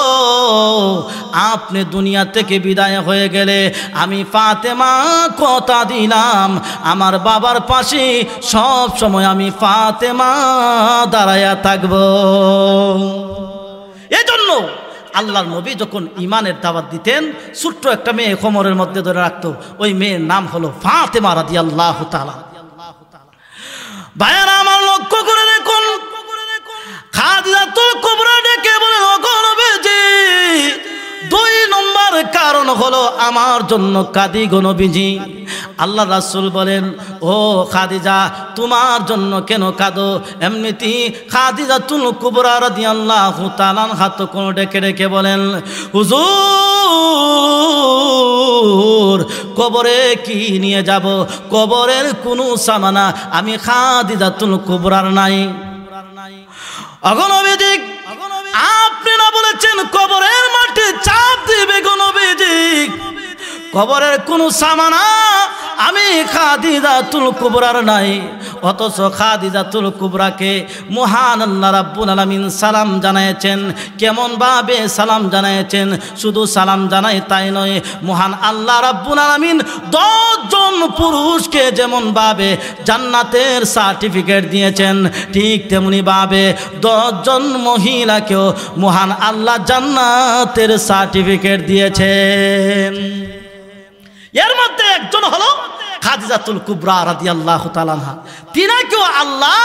আপনি দুনিয়া থেকে বিদায় হয়ে গেলে আমি ফাতেমা কথা দিলাম, আমার বাবার পাশে সব সময় আমি ফাতেমা দাঁড়ায়া থাকব। এজন্য আল্লাহর নবী যখন ঈমানের দাওয়াত দিতেন, ছোট্ট একটা মেয়ে কোমরের মধ্যে ধরে রাখতো, ওই মেয়ের নাম হলো ফাতেমা রাদিয়াল্লাহু তাআলা। ভাইয়েরা আমার, লক্ষ্য করে দেখুন, খাদিজাতুল কুবরা ডেকে বলেন, ওগো নবীজি, 2 নম্বর কারণ হলো আমার জন্য কাঁদি গো নবীজি। আল্লাহ রাসূল বলেন, ও খাদিজা, তোমার জন্য কেন কাঁদো? এমনিতেই খাদিজাতুল কুবরা রাদিয়াল্লাহু তাআলা আনহা তখন ডেকে ডেকে বলেন, হুজুর, কবরে কি নিয়ে যাব? কবরের কোনো সামানা আমি খাদিজাতুল কুবরার নাই। ওগো নবীজি, আপনি না বলেছেন কবরের মাটি চাপ দিবে গো নবীজি? কবরের কোনো সামানা আমি খাদিজাতুল কুবরার নাই। অথচ খাদিজাতুল কুবরাকে মহান আল্লাহ রাব্বুল আলামিন সালাম জানায়েছেন। কেমন ভাবে সালাম জানায়েছেন? শুধু সালাম জানায় তাই নয়, মহান আল্লাহ রাব্বুল আলামিন 10 জন পুরুষকে যেমন ভাবে জান্নাতের সার্টিফিকেট দিয়েছেন, ঠিক তেমনি ভাবে 10 জন মহিলাকেও মহান আল্লাহ জান্নাতের সার্টিফিকেট দিয়েছেন। এর মধ্যে একজন হলো খাদিজাতুল কুবরা রাদিয়াল্লাহু তাআলা আনহা, তিনাকেও আল্লাহ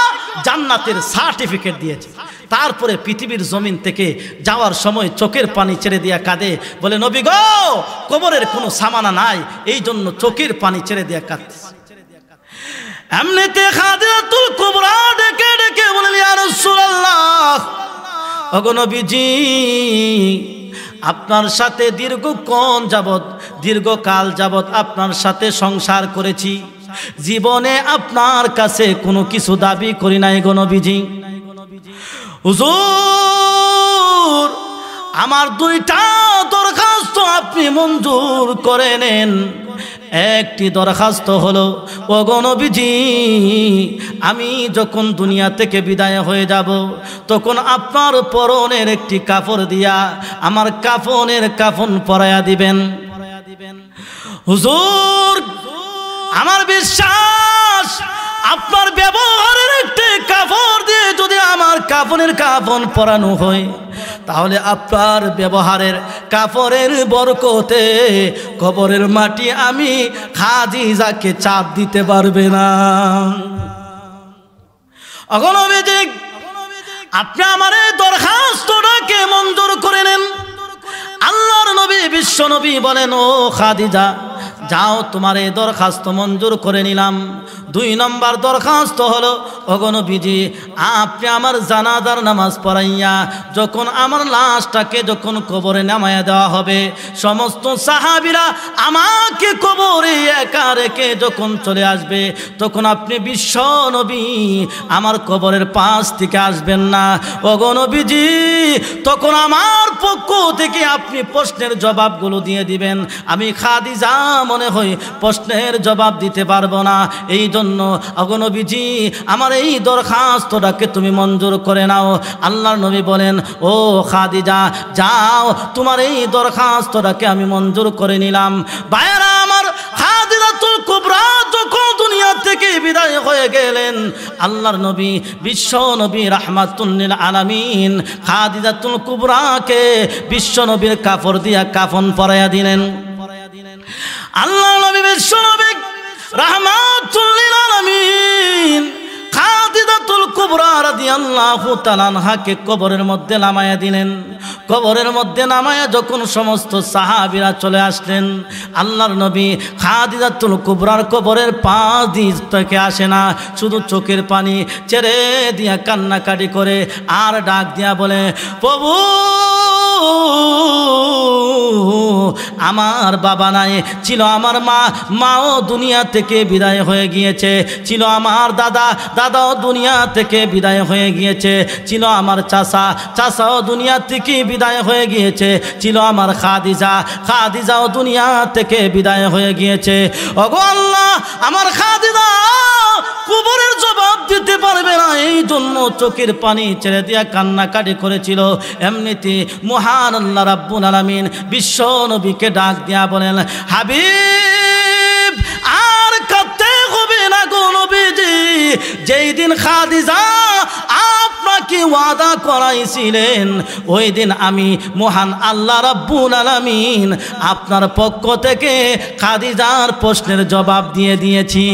জান্নাতের সার্টিফিকেট দিয়েছে। তারপরে পৃথিবীর জমিন থেকে যাওয়ার সময় চোখের পানি ছেড়ে দিয়া কাঁদে, বলে নবী গো, কবরের কোনো সামানা নাই, এই জন্য চোখের পানি ছেড়ে দিয়া কাঁদতে। এমনিতে খাদিজাতুল কুবরা ডেকে ডেকে বলেন, ইয়া রাসূলুল্লাহ, ওগো নবীজি, আপনার সাথে দীর্ঘকাল যাবত আপনার সাথে সংসার করেছি, জীবনে আপনার কাছে কোনো কিছু দাবি করি নাই গো নবীজি। হুজুর, আমার 2টা দরখাস্ত আপনি মঞ্জুর করে নেন। একটি দরখাস্ত হলো, ওগো নবীজি, আমি যখন দুনিয়া থেকে বিদায় হয়ে যাব তখন আপনার পরনের একটি কাপড় দিয়া আমার কাফন পরায়া দিবেন। হুজুর, আমার বিশ্বাস আপনার ব্যবহারের একটি কাপড় দিয়ে যদি আমার কাফন পরানো হয়, তাহলে আপনার ব্যবহারের কাপড়ের বরকতে কবরের মাটি আমি খাদিজাকে চাপ দিতে পারবে না। ওগো নবীজি, আপনি আমার এই দরখাস্তটাকে মঞ্জুর করে নেন। আল্লাহর নবী বিশ্ব নবী বলেন, ও খাদিজা, যাও, তোমার এই দরখাস্ত মঞ্জুর করে নিলাম। 2 নম্বর দরখাস্ত হলো, ওগো নবীজি, আপনি আমার জানাজার নামাজ পড়াইয়া যখন আমার লাশটাকে যখন কবরে নামায়া দেওয়া হবে, সমস্ত সাহাবীরা আমাকে কবরে একা রেখে যখন চলে আসবে, তখন আপনি বিশ্ব নবী আমার কবরের পাশ থেকে আসবেন না। ওগো নবীজি, তখন আমার পক্ষ থেকে আপনি প্রশ্নের জবাবগুলো দিয়ে দিবেন। আমি খাদিজা মনে হয় প্রশ্নের জবাব দিতে পারবো না, এই জন্য ওগো নবীজি, আমার এই দরখাস্তটাকে তুমি মঞ্জুর করে নাও। আল্লাহর নবী বলেন, ও খাদিজা, যাও, তোমার এই দরখাস্তটাকে আমি মঞ্জুর করে নিলাম। ভাইরা আমার, খাদিজাতুল কুবরা যখন দুনিয়া থেকে বিদায় হয়ে গেলেন, আল্লাহর নবী বিশ্ব নবী রাহমাতুল লিল আলামিন খাদিজাতুল কুবরাকে বিশ্ব নবীর কাপড় দিয়া কাফন পরাইয়া দিলেন। আল্লাহ নবী বিশ্ব নবী রাহমাতুল লিল আলামিন খাদিজাতুল কুবরা রাদিয়াল্লাহু তাআলা আনহাকে কবরের মধ্যে নামায়া দিলেন। কবরের মধ্যে নামায়া যখন সমস্ত সাহাবীরা চলে আসলেন, আল্লাহর নবী খাদিজাতুল কুবরার কবরের পাশ থেকে আসে না, শুধু চোখের পানি ছেড়ে দিয়া কান্নাকাটি করে আর ডাক দিয়া বলে, প্রভু, আমার বাবা নাই, ছিল আমার মাও দুনিয়া থেকে বিদায় হয়ে গিয়েছে, ছিল আমার দাদাও দুনিয়া থেকে বিদায় হয়ে গিয়েছে, ছিল আমার চাচাও দুনিয়া থেকে বিদায় হয়ে গিয়েছে, ছিল আমার খাদিজাও দুনিয়া থেকে বিদায় হয়ে গিয়েছে। ওগো আল্লাহ, আমার খাদিজা কবরের জবাব দিতে পারবে না, এই জন্য চোখের পানি ছেড়ে দিয়া কান্নাকাটি করেছিল। এমনিতে মহান আল্লাহ রাব্বুল আলামিন বিশ্ব নবীকে ডাক দিয়া বলেন, হাবিব, আর কাঁদতে হবে না গো নবীজি, যেই দিন খাদিজা আপনাকে ওয়াদা করাইছিলেন, ওই দিন আমি মহান আল্লাহ রাব্বুল আলামিন আপনার পক্ষ থেকে খাদিজার প্রশ্নের জবাব দিয়ে দিয়েছি।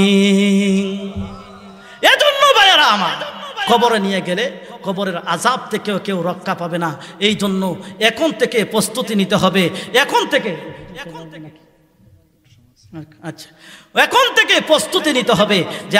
এজন্য ভাইয়েরা আমার, কবরে নিয়ে গেলে কবরের আযাব থেকেও কেউ রক্ষা পাবে না। এই জন্য এখন থেকে প্রস্তুতি নিতে হবে। এখন থেকে প্রস্তুতি নিতে হবে যে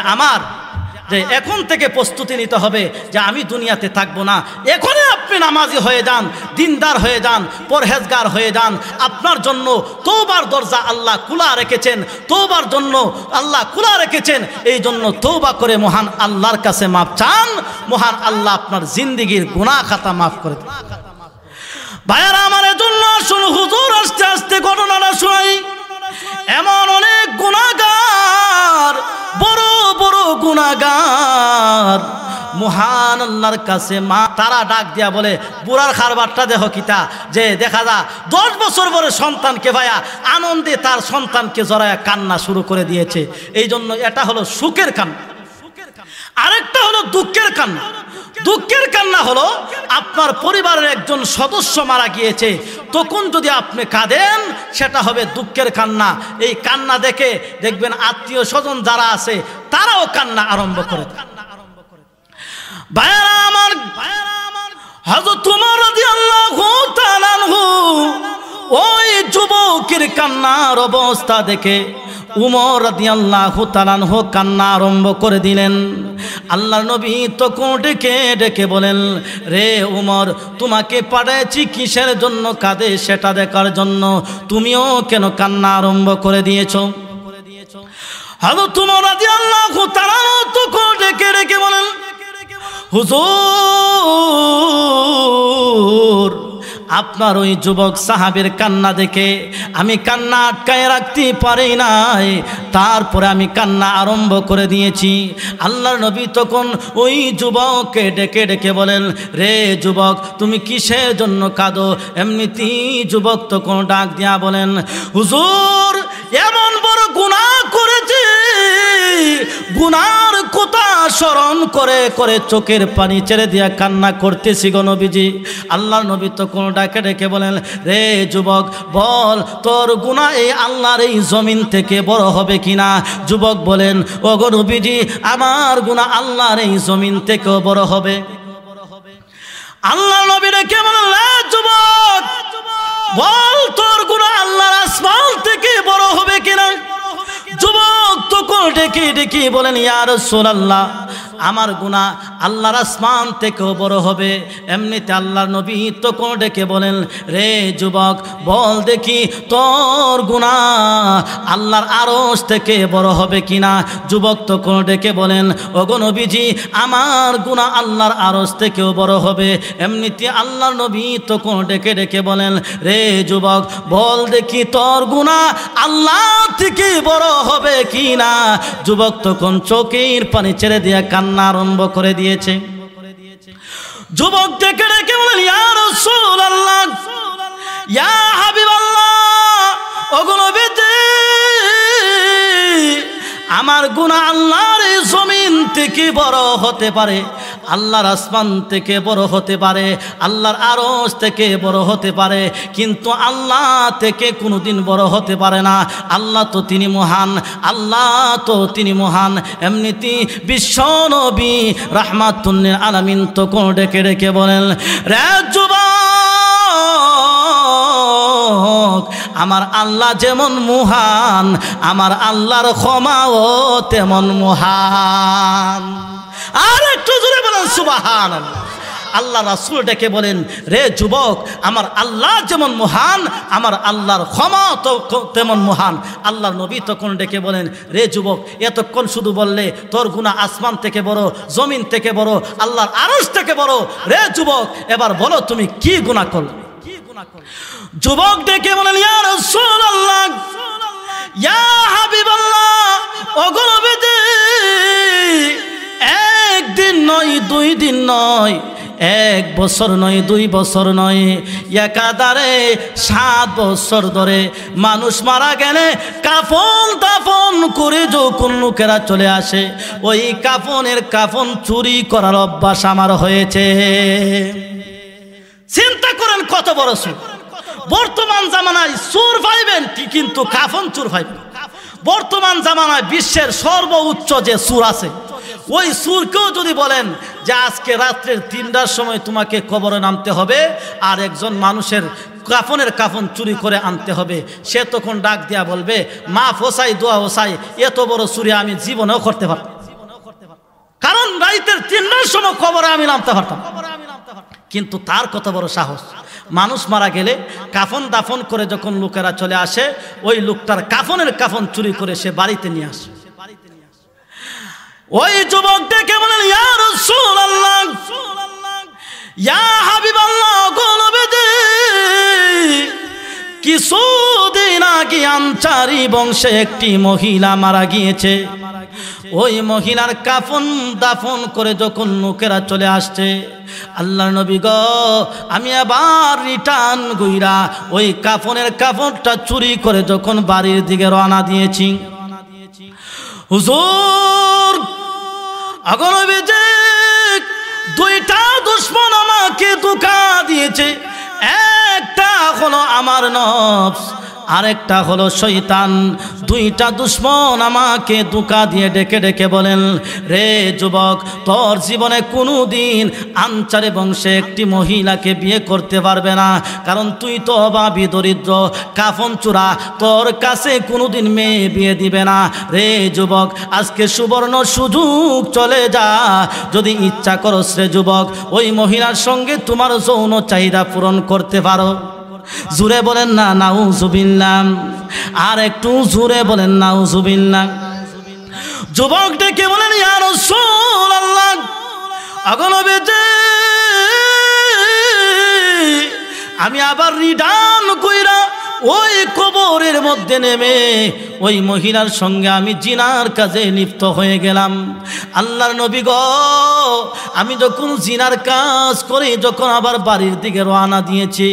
এখন থেকে প্রস্তুতি নিতে হবে যে আমি দুনিয়াতে থাকবো না। এখনই আপনি নামাজি হয়ে যান, দিনদার হয়ে যান, পরহেজগার হয়ে যান। আপনার জন্য তওবার দরজা আল্লাহ খোলা রেখেছেন, তওবার জন্য আল্লাহ খোলা রেখেছেন। এই জন্য তওবা করে মহান আল্লাহর কাছে মাপ চান, মহান আল্লাহ আপনার জিন্দেগির গুনাহ খাতা মাফ করে দেন। ভাইয়ারা আমার, এজন্য আসুন হুজুর আস্তে আস্তে ঘটনাটা শোনাই। এমন অনেক গুনাহগার, বড় বড় গুনাহগার আমার মহান আল্লাহর কাছে মা তারা ডাক দিয়া বলে, বুড়ার খারবারটা দেখো কিতা, যে দেখা যা 10 বছর পরে সন্তানকে ভাইয়া আনন্দে তার সন্তানকে জড়ায়া কান্না শুরু করে দিয়েছে। এই জন্য এটা হলো সুখের কান্না। আরেকটা হলো দুঃখের কান্না। দুঃখের কান্না হলো আপনার পরিবারের একজন সদস্য মারা গিয়েছে, তখন যদি আপনি কাঁদেন সেটা হবে দুঃখের কান্না। এই কান্না দেখে দেখবেন আত্মীয় স্বজন যারা আছে তারাও কান্না আরম্ভ করে। ভাইরা আমার, হযরত ওমর রাদিয়াল্লাহু তাআলা আনহু ওই যুবকের কান্নার অবস্থা দেখে উমর রাদিয়াল্লাহু তাআলা আনহু কান্না আরম্ভ করে দিলেন। আল্লাহর নবী তখন ডেকে ডেকে বলেন, রে উমর, তোমাকে পাঠিয়েছি কিসের জন্য কাঁদে সেটা দেখার জন্য, তুমিও কেন কান্না আরম্ভ করে দিয়েছো? হযরত উমর রাদিয়াল্লাহু তাআলা তখন ডেকে ডেকে বলেন, হুজুর, আপনার ওই যুবক সাহাবীর কান্না দেখে আমি কান্না আটকায় রাখতে পারি নাই, তারপরে আমি কান্না আরম্ভ করে দিয়েছি। আল্লাহর নবী তখন ওই যুবককে ডেকে ডেকে বলেন, রে যুবক, তুমি কিসের জন্য কাঁদো? এমনিতেই যুবক তখন ডাক দিয়া বলেন, হুজুর, এমন বড় গুনাহ করেছি, গুনার কথা স্মরণ করে করে চোখের পানি ছেড়ে দিয়া কান্না করতেছি গো নবীজি। আল্লাহর নবী তখন ডাকে ডেকে বলেন, রে যুবক, বল তোর গুনাহ এই আল্লাহর এই জমিন থেকে বড় হবে কিনা? যুবক বলেন, ও গো নবীজি, আমার গুনাহ আল্লাহর এই জমিন থেকেও বড় হবে। আল্লাহর নবী ডেকে বলেন, রে যুবক, বল তোর গুনাহ আল্লাহর আসমান থেকে বড় হবে কিনা? যুবক তখন ডেকে ডেকে বলেন, ইয়া রাসূলুল্লাহ, আমার গুনাহ আল্লাহর আসমান থেকেও বড় হবে। এমনিতে আল্লাহর নবী তখন ডেকে বলেন, রে যুবক, বল দেখি তোর গুনাহ আল্লাহর আরশ থেকে বড় হবে কিনা? যুবক তখন ডেকে বলেন, ওগো নবীজি, আমার গুনাহ আল্লাহর আরশ থেকেও বড় হবে। এমনিতে আল্লাহর নবী তখন ডেকে ডেকে বলেন, রে যুবক, বল দেখি তোর গুনাহ আল্লাহ থেকে বড় হবে কিনা? যুবক তখন চোখের পানি ছেড়ে দিয়া কান্না আরম্ভ করে দিয়েছে। যুবক ডেকে ডেকে বলেন, ইয়া রাসূলুল্লাহ, ইয়া হাবিবাল্লাহ, ওগো নবীজি, আমার গুনাহ আল্লাহর জমিন থেকে বড় হতে পারে, আল্লাহর আসমান থেকে বড় হতে পারে, আল্লাহর আরশ থেকে বড় হতে পারে, কিন্তু আল্লাহ থেকে কোনোদিন বড় হতে পারে না। আল্লাহ তো তিনি মহান, আল্লাহ তো তিনি মহান। এমনিতেই বিশ্ব নবী রাহমাতুল লিল আলামিন তো কোন ডেকে ডেকে বলেন, রে যুবক, আমার আল্লাহ যেমন মহান, আমার আল্লাহর ক্ষমাও তেমন মহান। আর একটু জোরে বলেন সুবহানাল্লাহ। আল্লাহ রাসূল ডেকে বলেন, রে যুবক, আমার আল্লাহ যেমন মহান, আমার আল্লাহর ক্ষমা তো তেমন মহান। আল্লাহর নবী তখন ডেকে বলেন, রে যুবক, এতক্ষণ শুধু বললে তোর গুনাহ আসমান থেকে বড়, জমিন থেকে বড়, আল্লাহর আরশ থেকে বড়। রে যুবক, এবার বলো তুমি কি গুনাহ করলে? যুবক ডেকে বলেন, ইয়া রাসূলুল্লাহ, ইয়া হাবিবাল্লাহ, ওগো নবীজি, একদিন নয়, 2 দিন নয়, 1 বছর নয়, 2 বছর নয়, একাধারে 7 বছর ধরে মানুষ মারা গেলে কাফন দাফন করে যখন লোকেরা চলে আসে, ওই কাফন চুরি করার অভ্যাস আমার হয়েছে। চিন্তা করেন কত বড় সুর। বর্তমান জামানায় চোর পাইবেন কিন্তু কাফন চোর পাইবেন। বর্তমান জামানায় বিশ্বের সর্বোচ্চ যে চোর আছে, ওই চোরকেও যদি বলেন যে আজকে রাত্রের 3টার সময় তোমাকে কবরে নামতে হবে আর একজন মানুষের কাফনের কাফন চুরি করে আনতে হবে, সে তখন ডাক দিয়া বলবে, মা ফসাই দোয়া ওসাই, এত বড় চুরি আমি জীবনেও করতে পারতাম, কারণ রাতের 3টার সময় কবরে আমি নামতে পারতাম। কিন্তু তার কত বড় সাহস! মানুষ মারা গেলে কাফন দাফন করে যখন লোকেরা চলে আসে, ওই লোকটার কাফনের কাফন চুরি করে সে বাড়িতে নিয়ে আসে। ওই যুবক ডেকে বলেন, ইয়া রাসূলুল্লাহ, ইয়া হাবিবাল্লাহ, গো নবীজি, কিছুদিন আগে আনসারী বংশে একটি মহিলা মারা গিয়েছে। ওই মহিলার কাফন দাফন করে যখন লোকেরা চলে আসছে, আল্লাহর নবী গো, আমি আবার রিটার্ন গইরা ওই কাফনটা চুরি করে যখন বাড়ির দিকে রওনা দিয়েছি, হুজুর আগর নবীজি দুইটা দুশমন আমাকে ধোঁকা দিয়েছে। একটা হলো আমার নফস, আরেকটা হলো শয়তান। দুইটা দুশমন আমাকে ধোঁকা দিয়ে ডেকে ডেকে বলেন, রে যুবক, তোর জীবনে কোনোদিন আনসারী বংশে একটি মহিলাকে বিয়ে করতে পারবে না, কারণ তুই তো অভাবী দরিদ্র, কাফন চূড়া, তোর কাছে কোনোদিন মেয়ে বিয়ে দিবে না। রে যুবক, আজকে সুবর্ণ সুযোগ, চলে যা, যদি ইচ্ছা করো রে যুবক, ওই মহিলার সঙ্গে তোমার যৌন চাহিদা পূরণ করতে পারো। জোরে বলেন না নাউজুবিল্লাহ, আর একটু জোরে বলেন নাউজুবিল্লাহ। যুবক ডেকে বলেন, ইয়া রাসূলুল্লাহ, আগো নবীজি আমি আবার রিটার্ন কইরা ওই কবরের মধ্যে নেমে ওই মহিলার সঙ্গে আমি জিনার কাজে লিপ্ত হয়ে গেলাম। আল্লাহর নবী গো, আমি যখন জিনার কাজ করে যখন আবার বাড়ির দিকে রওনা দিয়েছি,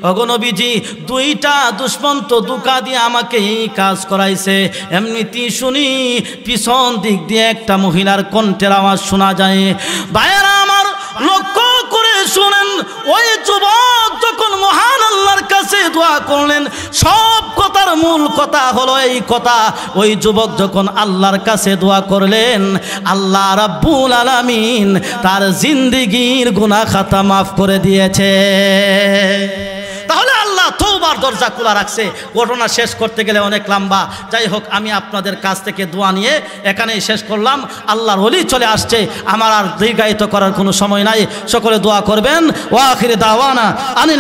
ওগো নবীজি দুইটা দুশমন তো ধোঁকা দিয়ে আমাকে এই কাজ করাইছে। এমনিতেই শুনি পিছন দিক দিয়ে একটা মহিলার কণ্ঠের আওয়াজ শোনা যায়। ভাইয়েরা আমার, লক্ষ্য করে শুনেন, ওই যুবক যখন মহান আল্লাহর কাছে দোয়া করলেন, সব কথার মূল কথা হলো এই কথা, ওই যুবক যখন আল্লাহর কাছে দোয়া করলেন, আল্লাহ রাব্বুল আলামিন তার জিন্দেগীর গুনাহ খাতা মাফ করে দিয়েছে। তাহলে আল্লাহ তওবার দরজা খোলা রাখছে। ঘটনা শেষ করতে গেলে অনেক লম্বা, যাই হোক আমি আপনাদের কাছ থেকে দোয়া নিয়ে এখানেই শেষ করলাম। আল্লাহর ওলি চলে আসছে, আমার আর দীর্ঘায়িত করার কোনো সময় নাই। সকলে দোয়া করবেন। ওয়া আখির দাওয়ানা আনিল